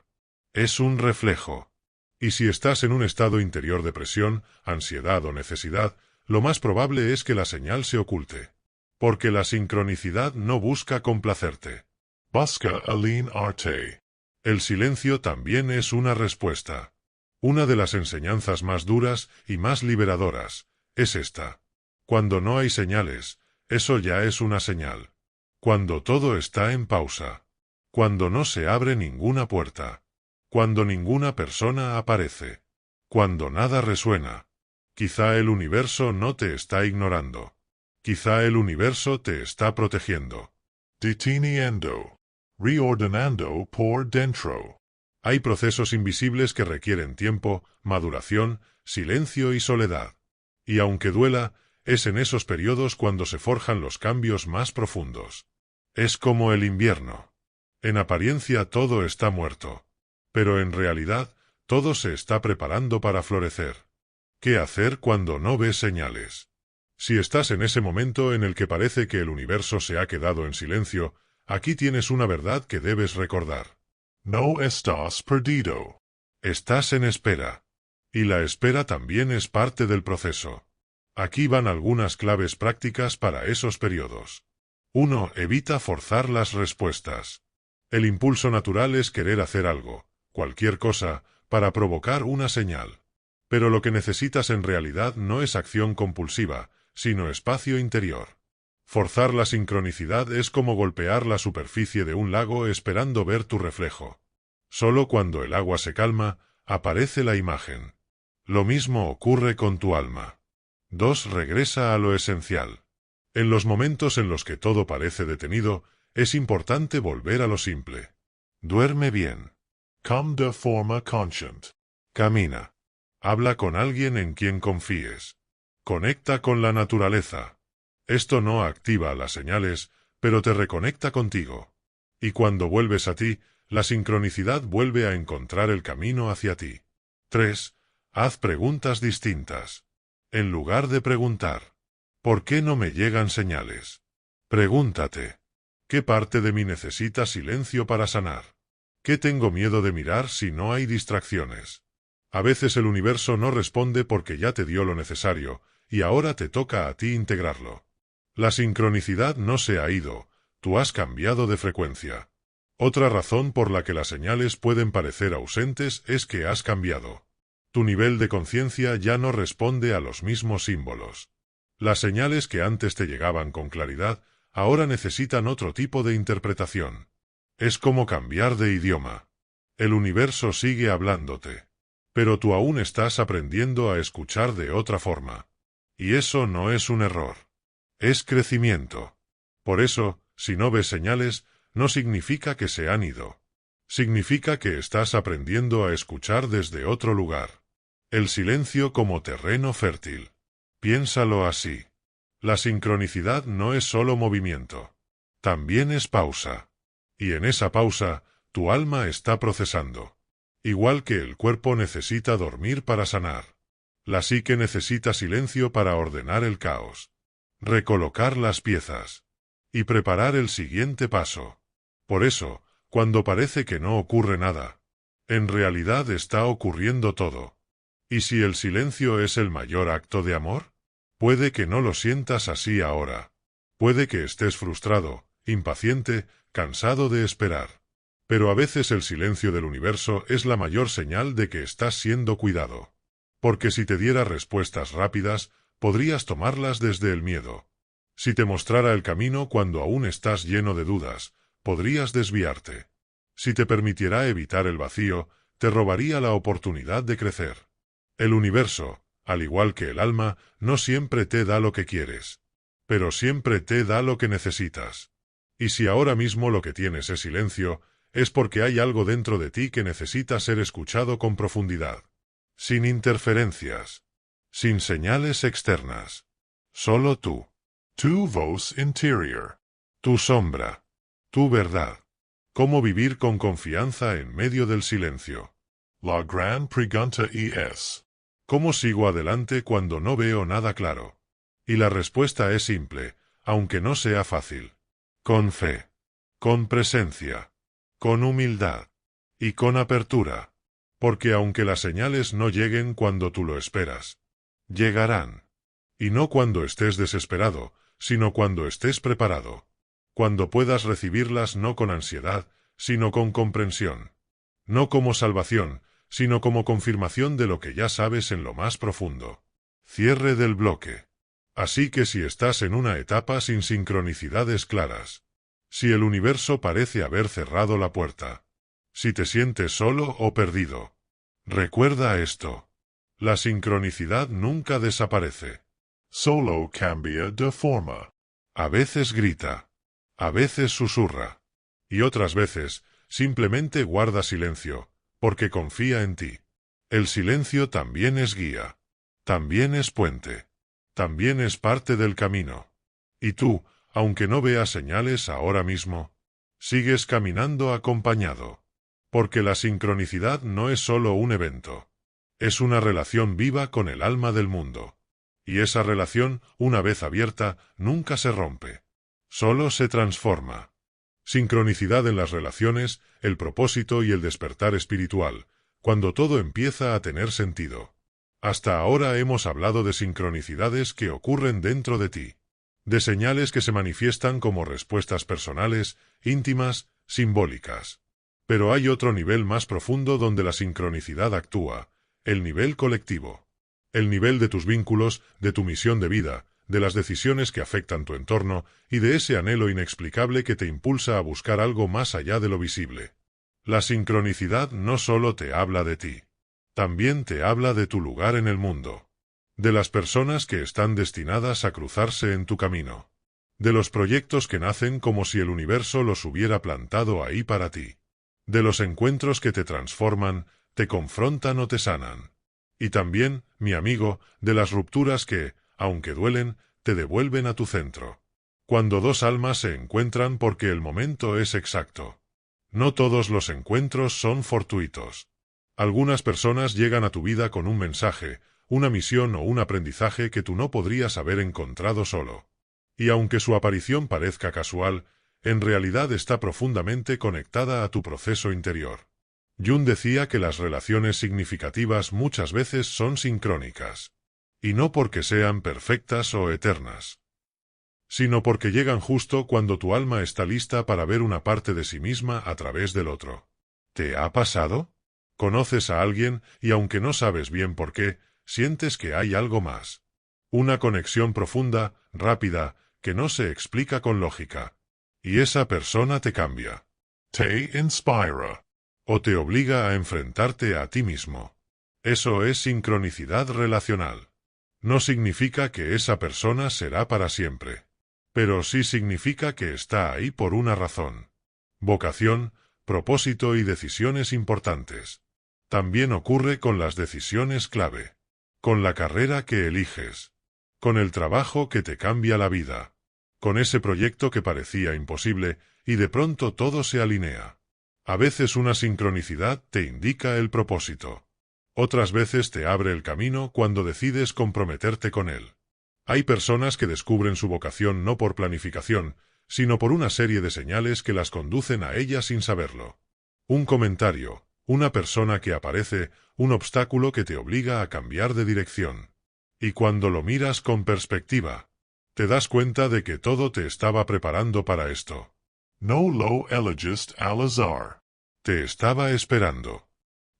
Es un reflejo. Y si estás en un estado interior de presión, ansiedad o necesidad, lo más probable es que la señal se oculte. Porque la sincronicidad no busca complacerte. Busca alin arte. El silencio también es una respuesta. Una de las enseñanzas más duras y más liberadoras es esta. Cuando no hay señales, eso ya es una señal. Cuando todo está en pausa. Cuando no se abre ninguna puerta. Cuando ninguna persona aparece. Cuando nada resuena. Quizá el universo no te está ignorando. Quizá el universo te está protegiendo. Deteniendo. Reordenando por dentro. Hay procesos invisibles que requieren tiempo, maduración, silencio y soledad. Y aunque duela, es en esos periodos cuando se forjan los cambios más profundos. Es como el invierno. En apariencia todo está muerto. Pero en realidad, todo se está preparando para florecer. ¿Qué hacer cuando no ves señales? Si estás en ese momento en el que parece que el universo se ha quedado en silencio, aquí tienes una verdad que debes recordar. No estás perdido. Estás en espera. Y la espera también es parte del proceso. Aquí van algunas claves prácticas para esos periodos. 1. Evita forzar las respuestas. El impulso natural es querer hacer algo, cualquier cosa, para provocar una señal. Pero lo que necesitas en realidad no es acción compulsiva, sino espacio interior. Forzar la sincronicidad es como golpear la superficie de un lago esperando ver tu reflejo. Solo cuando el agua se calma, aparece la imagen. Lo mismo ocurre con tu alma. 2. Regresa a lo esencial. En los momentos en los que todo parece detenido, es importante volver a lo simple. Duerme bien. Come de forma conscient. Camina. Habla con alguien en quien confíes. Conecta con la naturaleza. Esto no activa las señales, pero te reconecta contigo. Y cuando vuelves a ti, la sincronicidad vuelve a encontrar el camino hacia ti. 3. Haz preguntas distintas. En lugar de preguntar, ¿por qué no me llegan señales? Pregúntate, ¿qué parte de mí necesita silencio para sanar? ¿Qué tengo miedo de mirar si no hay distracciones? A veces el universo no responde porque ya te dio lo necesario, y ahora te toca a ti integrarlo. La sincronicidad no se ha ido, tú has cambiado de frecuencia. Otra razón por la que las señales pueden parecer ausentes es que has cambiado. Tu nivel de conciencia ya no responde a los mismos símbolos. Las señales que antes te llegaban con claridad, ahora necesitan otro tipo de interpretación. Es como cambiar de idioma. El universo sigue hablándote. Pero tú aún estás aprendiendo a escuchar de otra forma. Y eso no es un error. Es crecimiento. Por eso, si no ves señales, no significa que se han ido. Significa que estás aprendiendo a escuchar desde otro lugar. El silencio como terreno fértil. Piénsalo así. La sincronicidad no es solo movimiento. También es pausa. Y en esa pausa, tu alma está procesando. Igual que el cuerpo necesita dormir para sanar. La psique necesita silencio para ordenar el caos. Recolocar las piezas. Y preparar el siguiente paso. Por eso, cuando parece que no ocurre nada, en realidad está ocurriendo todo. ¿Y si el silencio es el mayor acto de amor? Puede que no lo sientas así ahora. Puede que estés frustrado, impaciente, cansado de esperar. Pero a veces el silencio del universo es la mayor señal de que estás siendo cuidado. Porque si te diera respuestas rápidas, podrías tomarlas desde el miedo. Si te mostrara el camino cuando aún estás lleno de dudas, podrías desviarte. Si te permitiera evitar el vacío, te robaría la oportunidad de crecer. El universo, al igual que el alma, no siempre te da lo que quieres. Pero siempre te da lo que necesitas. Y si ahora mismo lo que tienes es silencio, es porque hay algo dentro de ti que necesita ser escuchado con profundidad. Sin interferencias. Sin señales externas. Solo tú. Tu voz interior. Tu sombra. Tu verdad. Cómo vivir con confianza en medio del silencio. La gran pregunta es: ¿cómo sigo adelante cuando no veo nada claro? Y la respuesta es simple, aunque no sea fácil. Con fe. Con presencia. Con humildad. Y con apertura. Porque aunque las señales no lleguen cuando tú lo esperas, llegarán. Y no cuando estés desesperado, sino cuando estés preparado. Cuando puedas recibirlas no con ansiedad, sino con comprensión. No como salvación, sino como confirmación de lo que ya sabes en lo más profundo. Cierre del bloque. Así que si estás en una etapa sin sincronicidades claras, si el universo parece haber cerrado la puerta, si te sientes solo o perdido, recuerda esto. La sincronicidad nunca desaparece. Solo cambia de forma. A veces grita, a veces susurra, y otras veces simplemente guarda silencio, porque confía en ti. El silencio también es guía, también es puente, también es parte del camino. Y tú, aunque no veas señales ahora mismo, sigues caminando acompañado. Porque la sincronicidad no es solo un evento. Es una relación viva con el alma del mundo. Y esa relación, una vez abierta, nunca se rompe. Solo se transforma. Sincronicidad en las relaciones, el propósito y el despertar espiritual, cuando todo empieza a tener sentido. Hasta ahora hemos hablado de sincronicidades que ocurren dentro de ti. De señales que se manifiestan como respuestas personales, íntimas, simbólicas. Pero hay otro nivel más profundo donde la sincronicidad actúa, el nivel colectivo. El nivel de tus vínculos, de tu misión de vida, de las decisiones que afectan tu entorno y de ese anhelo inexplicable que te impulsa a buscar algo más allá de lo visible. La sincronicidad no solo te habla de ti, también te habla de tu lugar en el mundo, de las personas que están destinadas a cruzarse en tu camino, de los proyectos que nacen como si el universo los hubiera plantado ahí para ti, de los encuentros que te transforman, te confrontan o te sanan. Y también, mi amigo, de las rupturas que, aunque duelen, te devuelven a tu centro. Cuando dos almas se encuentran porque el momento es exacto. No todos los encuentros son fortuitos. Algunas personas llegan a tu vida con un mensaje, una misión o un aprendizaje que tú no podrías haber encontrado solo. Y aunque su aparición parezca casual, en realidad está profundamente conectada a tu proceso interior. Jung decía que las relaciones significativas muchas veces son sincrónicas. Y no porque sean perfectas o eternas, sino porque llegan justo cuando tu alma está lista para ver una parte de sí misma a través del otro. ¿Te ha pasado? Conoces a alguien y aunque no sabes bien por qué, sientes que hay algo más. Una conexión profunda, rápida, que no se explica con lógica. Y esa persona te cambia. Te inspira. O te obliga a enfrentarte a ti mismo. Eso es sincronicidad relacional. No significa que esa persona será para siempre. Pero sí significa que está ahí por una razón. Vocación, propósito y decisiones importantes. También ocurre con las decisiones clave. Con la carrera que eliges. Con el trabajo que te cambia la vida. Con ese proyecto que parecía imposible y de pronto todo se alinea. A veces una sincronicidad te indica el propósito. Otras veces te abre el camino cuando decides comprometerte con él. Hay personas que descubren su vocación no por planificación, sino por una serie de señales que las conducen a ella sin saberlo. Un comentario, una persona que aparece, un obstáculo que te obliga a cambiar de dirección. Y cuando lo miras con perspectiva, te das cuenta de que todo te estaba preparando para esto. No lo elegiste al azar. Te estaba esperando.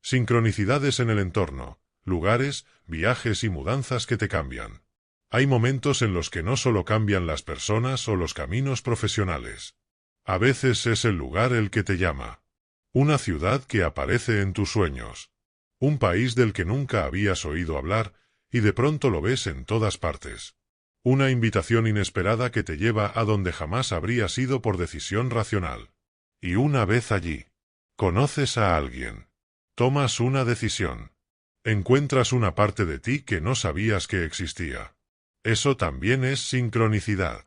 Sincronicidades en el entorno, lugares, viajes y mudanzas que te cambian. Hay momentos en los que no solo cambian las personas o los caminos profesionales. A veces es el lugar el que te llama. Una ciudad que aparece en tus sueños. Un país del que nunca habías oído hablar y de pronto lo ves en todas partes. Una invitación inesperada que te lleva a donde jamás habrías ido por decisión racional. Y una vez allí, conoces a alguien. Tomas una decisión. Encuentras una parte de ti que no sabías que existía. Eso también es sincronicidad.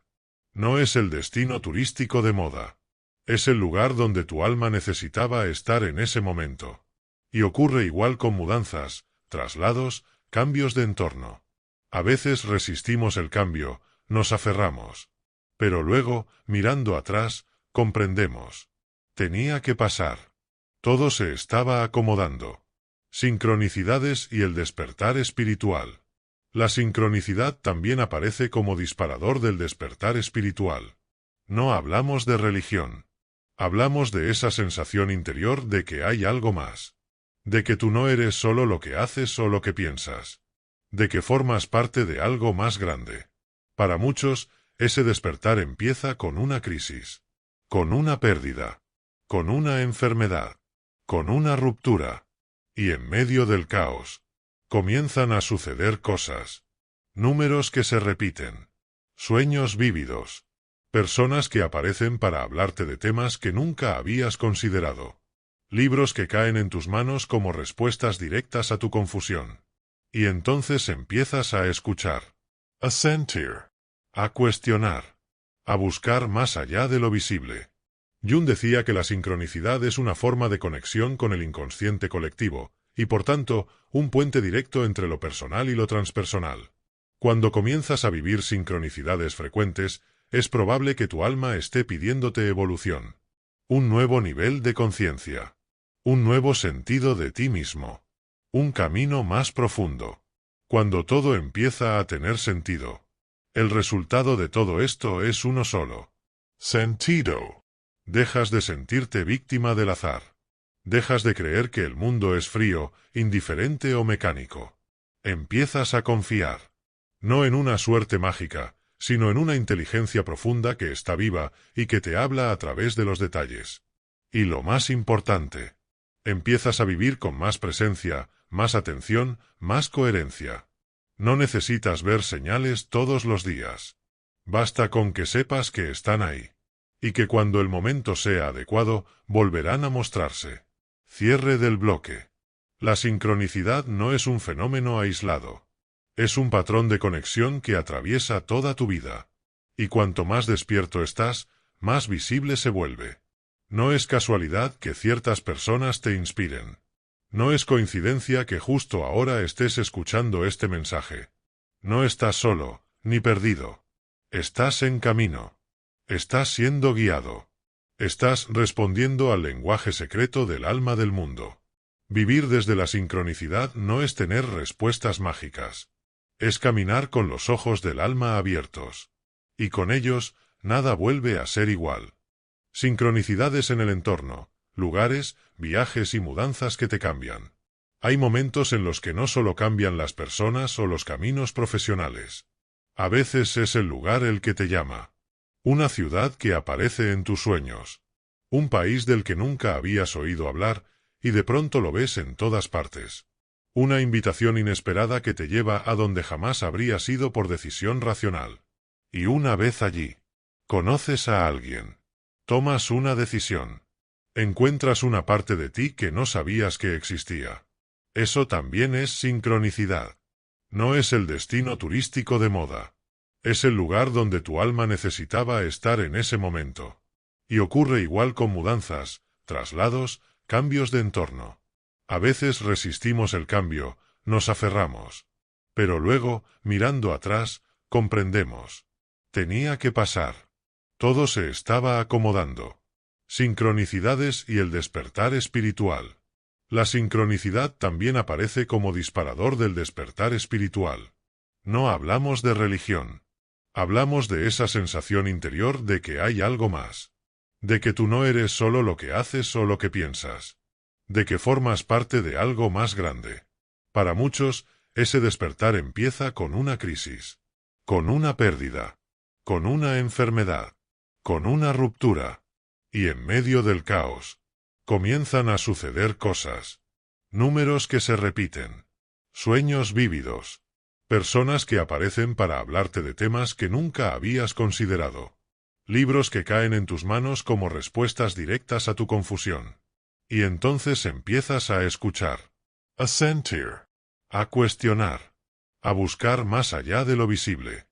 No es el destino turístico de moda. Es el lugar donde tu alma necesitaba estar en ese momento. Y ocurre igual con mudanzas, traslados, cambios de entorno. A veces resistimos el cambio, nos aferramos. Pero luego, mirando atrás, comprendemos. Tenía que pasar. Todo se estaba acomodando. Sincronicidades y el despertar espiritual. La sincronicidad también aparece como disparador del despertar espiritual. No hablamos de religión. Hablamos de esa sensación interior de que hay algo más. De que tú no eres solo lo que haces o lo que piensas. De que formas parte de algo más grande. Para muchos, ese despertar empieza con una crisis. Con una pérdida. Con una enfermedad. Con una ruptura. Y en medio del caos, comienzan a suceder cosas. Números que se repiten. Sueños vívidos. Personas que aparecen para hablarte de temas que nunca habías considerado. Libros que caen en tus manos como respuestas directas a tu confusión. Y entonces empiezas a escuchar. A sentir. A cuestionar. A buscar más allá de lo visible. Jung decía que la sincronicidad es una forma de conexión con el inconsciente colectivo, y por tanto, un puente directo entre lo personal y lo transpersonal. Cuando comienzas a vivir sincronicidades frecuentes, es probable que tu alma esté pidiéndote evolución. Un nuevo nivel de conciencia. Un nuevo sentido de ti mismo. Un camino más profundo. Cuando todo empieza a tener sentido. El resultado de todo esto es uno solo. Sentido. Dejas de sentirte víctima del azar. Dejas de creer que el mundo es frío, indiferente o mecánico. Empiezas a confiar. No en una suerte mágica, sino en una inteligencia profunda que está viva y que te habla a través de los detalles. Y lo más importante, empiezas a vivir con más presencia, más atención, más coherencia. No necesitas ver señales todos los días. Basta con que sepas que están ahí. Y que cuando el momento sea adecuado, volverán a mostrarse. Cierre del bloque. La sincronicidad no es un fenómeno aislado. Es un patrón de conexión que atraviesa toda tu vida. Y cuanto más despierto estás, más visible se vuelve. No es casualidad que ciertas personas te inspiren. No es coincidencia que justo ahora estés escuchando este mensaje. No estás solo, ni perdido. Estás en camino. Estás siendo guiado. Estás respondiendo al lenguaje secreto del alma del mundo. Vivir desde la sincronicidad no es tener respuestas mágicas. Es caminar con los ojos del alma abiertos. Y con ellos, nada vuelve a ser igual. Sincronicidades en el entorno, lugares, viajes y mudanzas que te cambian. Hay momentos en los que no solo cambian las personas o los caminos profesionales. A veces es el lugar el que te llama. Una ciudad que aparece en tus sueños. Un país del que nunca habías oído hablar, y de pronto lo ves en todas partes. Una invitación inesperada que te lleva a donde jamás habrías ido por decisión racional. Y una vez allí, conoces a alguien. Tomas una decisión. Encuentras una parte de ti que no sabías que existía. Eso también es sincronicidad. No es el destino turístico de moda. Es el lugar donde tu alma necesitaba estar en ese momento. Y ocurre igual con mudanzas, traslados, cambios de entorno. A veces resistimos el cambio, nos aferramos. Pero luego, mirando atrás, comprendemos. Tenía que pasar. Todo se estaba acomodando. Sincronicidades y el despertar espiritual. La sincronicidad también aparece como disparador del despertar espiritual. No hablamos de religión. Hablamos de esa sensación interior de que hay algo más. De que tú no eres solo lo que haces o lo que piensas. De que formas parte de algo más grande. Para muchos, ese despertar empieza con una crisis. Con una pérdida. Con una enfermedad. Con una ruptura. Y en medio del caos, comienzan a suceder cosas. Números que se repiten. Sueños vívidos. Personas que aparecen para hablarte de temas que nunca habías considerado. Libros que caen en tus manos como respuestas directas a tu confusión. Y entonces empiezas a escuchar. A sentir. A cuestionar. A buscar más allá de lo visible.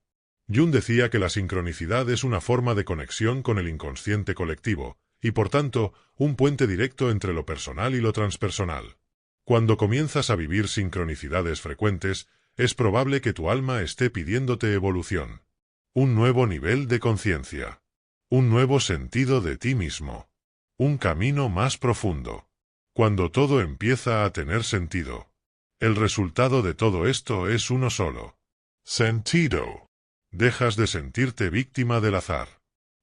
Jung decía que la sincronicidad es una forma de conexión con el inconsciente colectivo, y por tanto, un puente directo entre lo personal y lo transpersonal. Cuando comienzas a vivir sincronicidades frecuentes, es probable que tu alma esté pidiéndote evolución. Un nuevo nivel de conciencia. Un nuevo sentido de ti mismo. Un camino más profundo. Cuando todo empieza a tener sentido. El resultado de todo esto es uno solo. Sentido. Dejas de sentirte víctima del azar.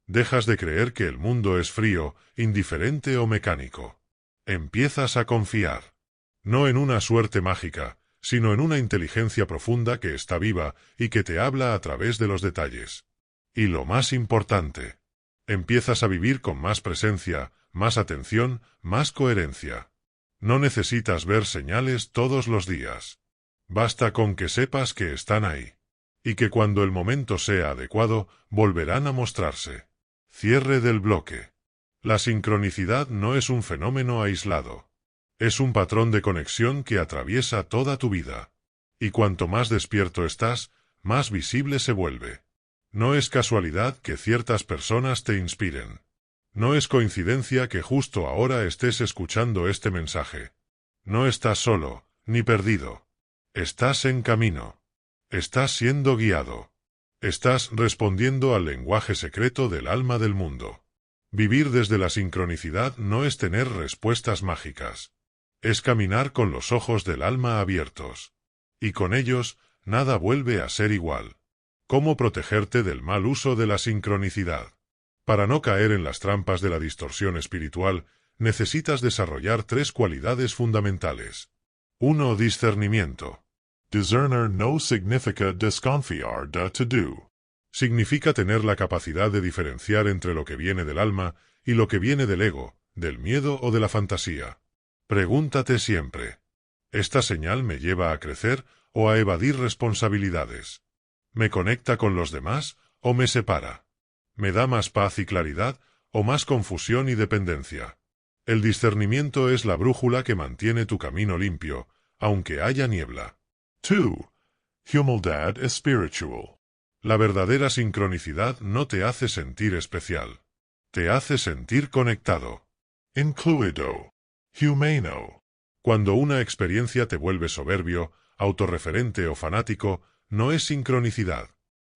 Dejas de creer que el mundo es frío, indiferente o mecánico. Empiezas a confiar. No en una suerte mágica, sino en una inteligencia profunda que está viva y que te habla a través de los detalles. Y lo más importante, empiezas a vivir con más presencia, más atención, más coherencia. No necesitas ver señales todos los días. Basta con que sepas que están ahí. Y que cuando el momento sea adecuado, volverán a mostrarse. Cierre del bloque. La sincronicidad no es un fenómeno aislado. Es un patrón de conexión que atraviesa toda tu vida. Y cuanto más despierto estás, más visible se vuelve. No es casualidad que ciertas personas te inspiren. No es coincidencia que justo ahora estés escuchando este mensaje. No estás solo, ni perdido. Estás en camino. Estás siendo guiado. Estás respondiendo al lenguaje secreto del alma del mundo. Vivir desde la sincronicidad no es tener respuestas mágicas. Es caminar con los ojos del alma abiertos. Y con ellos, nada vuelve a ser igual. ¿Cómo protegerte del mal uso de la sincronicidad? Para no caer en las trampas de la distorsión espiritual, necesitas desarrollar 3 cualidades fundamentales. 1. Discernimiento. Discerner no significa desconfiar de todo. Significa tener la capacidad de diferenciar entre lo que viene del alma y lo que viene del ego, del miedo o de la fantasía. Pregúntate siempre: ¿esta señal me lleva a crecer o a evadir responsabilidades? ¿Me conecta con los demás o me separa? ¿Me da más paz y claridad o más confusión y dependencia? El discernimiento es la brújula que mantiene tu camino limpio, aunque haya niebla. 2. Humildad espiritual. La verdadera sincronicidad no te hace sentir especial. Te hace sentir conectado. Incluido. Humano. Cuando una experiencia te vuelve soberbio, autorreferente o fanático, no es sincronicidad.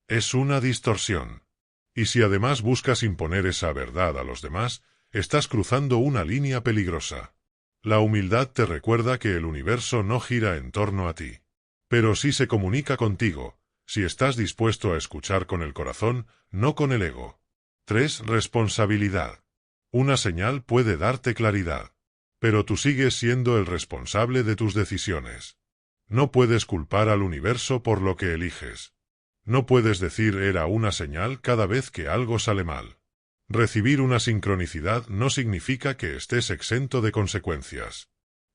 Es una distorsión. Y si además buscas imponer esa verdad a los demás, estás cruzando una línea peligrosa. La humildad te recuerda que el universo no gira en torno a ti. Pero sí se comunica contigo, si estás dispuesto a escuchar con el corazón, no con el ego. 3. Responsabilidad. Una señal puede darte claridad. Pero tú sigues siendo el responsable de tus decisiones. No puedes culpar al universo por lo que eliges. No puedes decir era una señal cada vez que algo sale mal. Recibir una sincronicidad no significa que estés exento de consecuencias.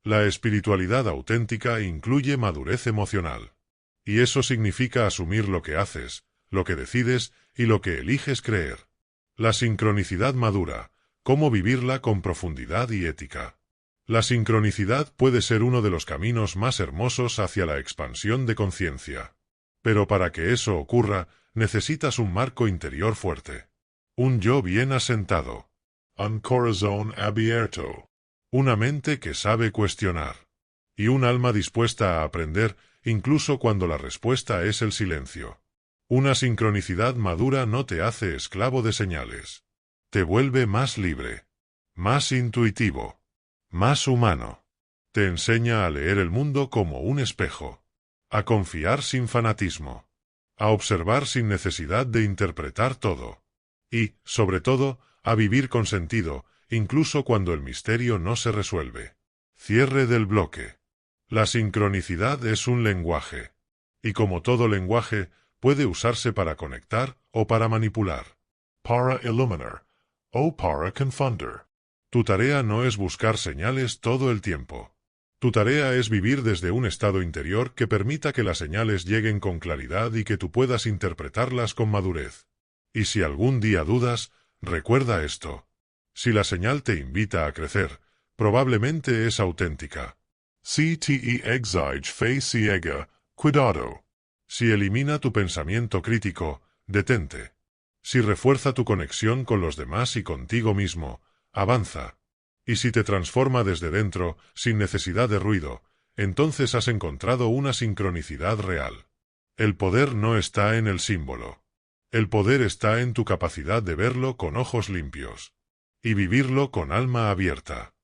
La espiritualidad auténtica incluye madurez emocional. Y eso significa asumir lo que haces, lo que decides y lo que eliges creer. La sincronicidad madura, cómo vivirla con profundidad y ética. La sincronicidad puede ser uno de los caminos más hermosos hacia la expansión de conciencia. Pero para que eso ocurra, necesitas un marco interior fuerte. Un yo bien asentado. Un corazón abierto. Una mente que sabe cuestionar. Y un alma dispuesta a aprender, incluso cuando la respuesta es el silencio. Una sincronicidad madura no te hace esclavo de señales. Te vuelve más libre. Más intuitivo. Más humano. Te enseña a leer el mundo como un espejo. A confiar sin fanatismo. A observar sin necesidad de interpretar todo. Y, sobre todo, a vivir con sentido, incluso cuando el misterio no se resuelve. Cierre del bloque. La sincronicidad es un lenguaje. Y como todo lenguaje, puede usarse para conectar o para manipular. Para iluminar o para confundir. Tu tarea no es buscar señales todo el tiempo. Tu tarea es vivir desde un estado interior que permita que las señales lleguen con claridad y que tú puedas interpretarlas con madurez. Y si algún día dudas, recuerda esto. Si la señal te invita a crecer, probablemente es auténtica. Si te exige fe ciega, cuidado. Si elimina tu pensamiento crítico, detente. Si refuerza tu conexión con los demás y contigo mismo, avanza. Y si te transforma desde dentro, sin necesidad de ruido, entonces has encontrado una sincronicidad real. El poder no está en el símbolo. El poder está en tu capacidad de verlo con ojos limpios. Y vivirlo con alma abierta.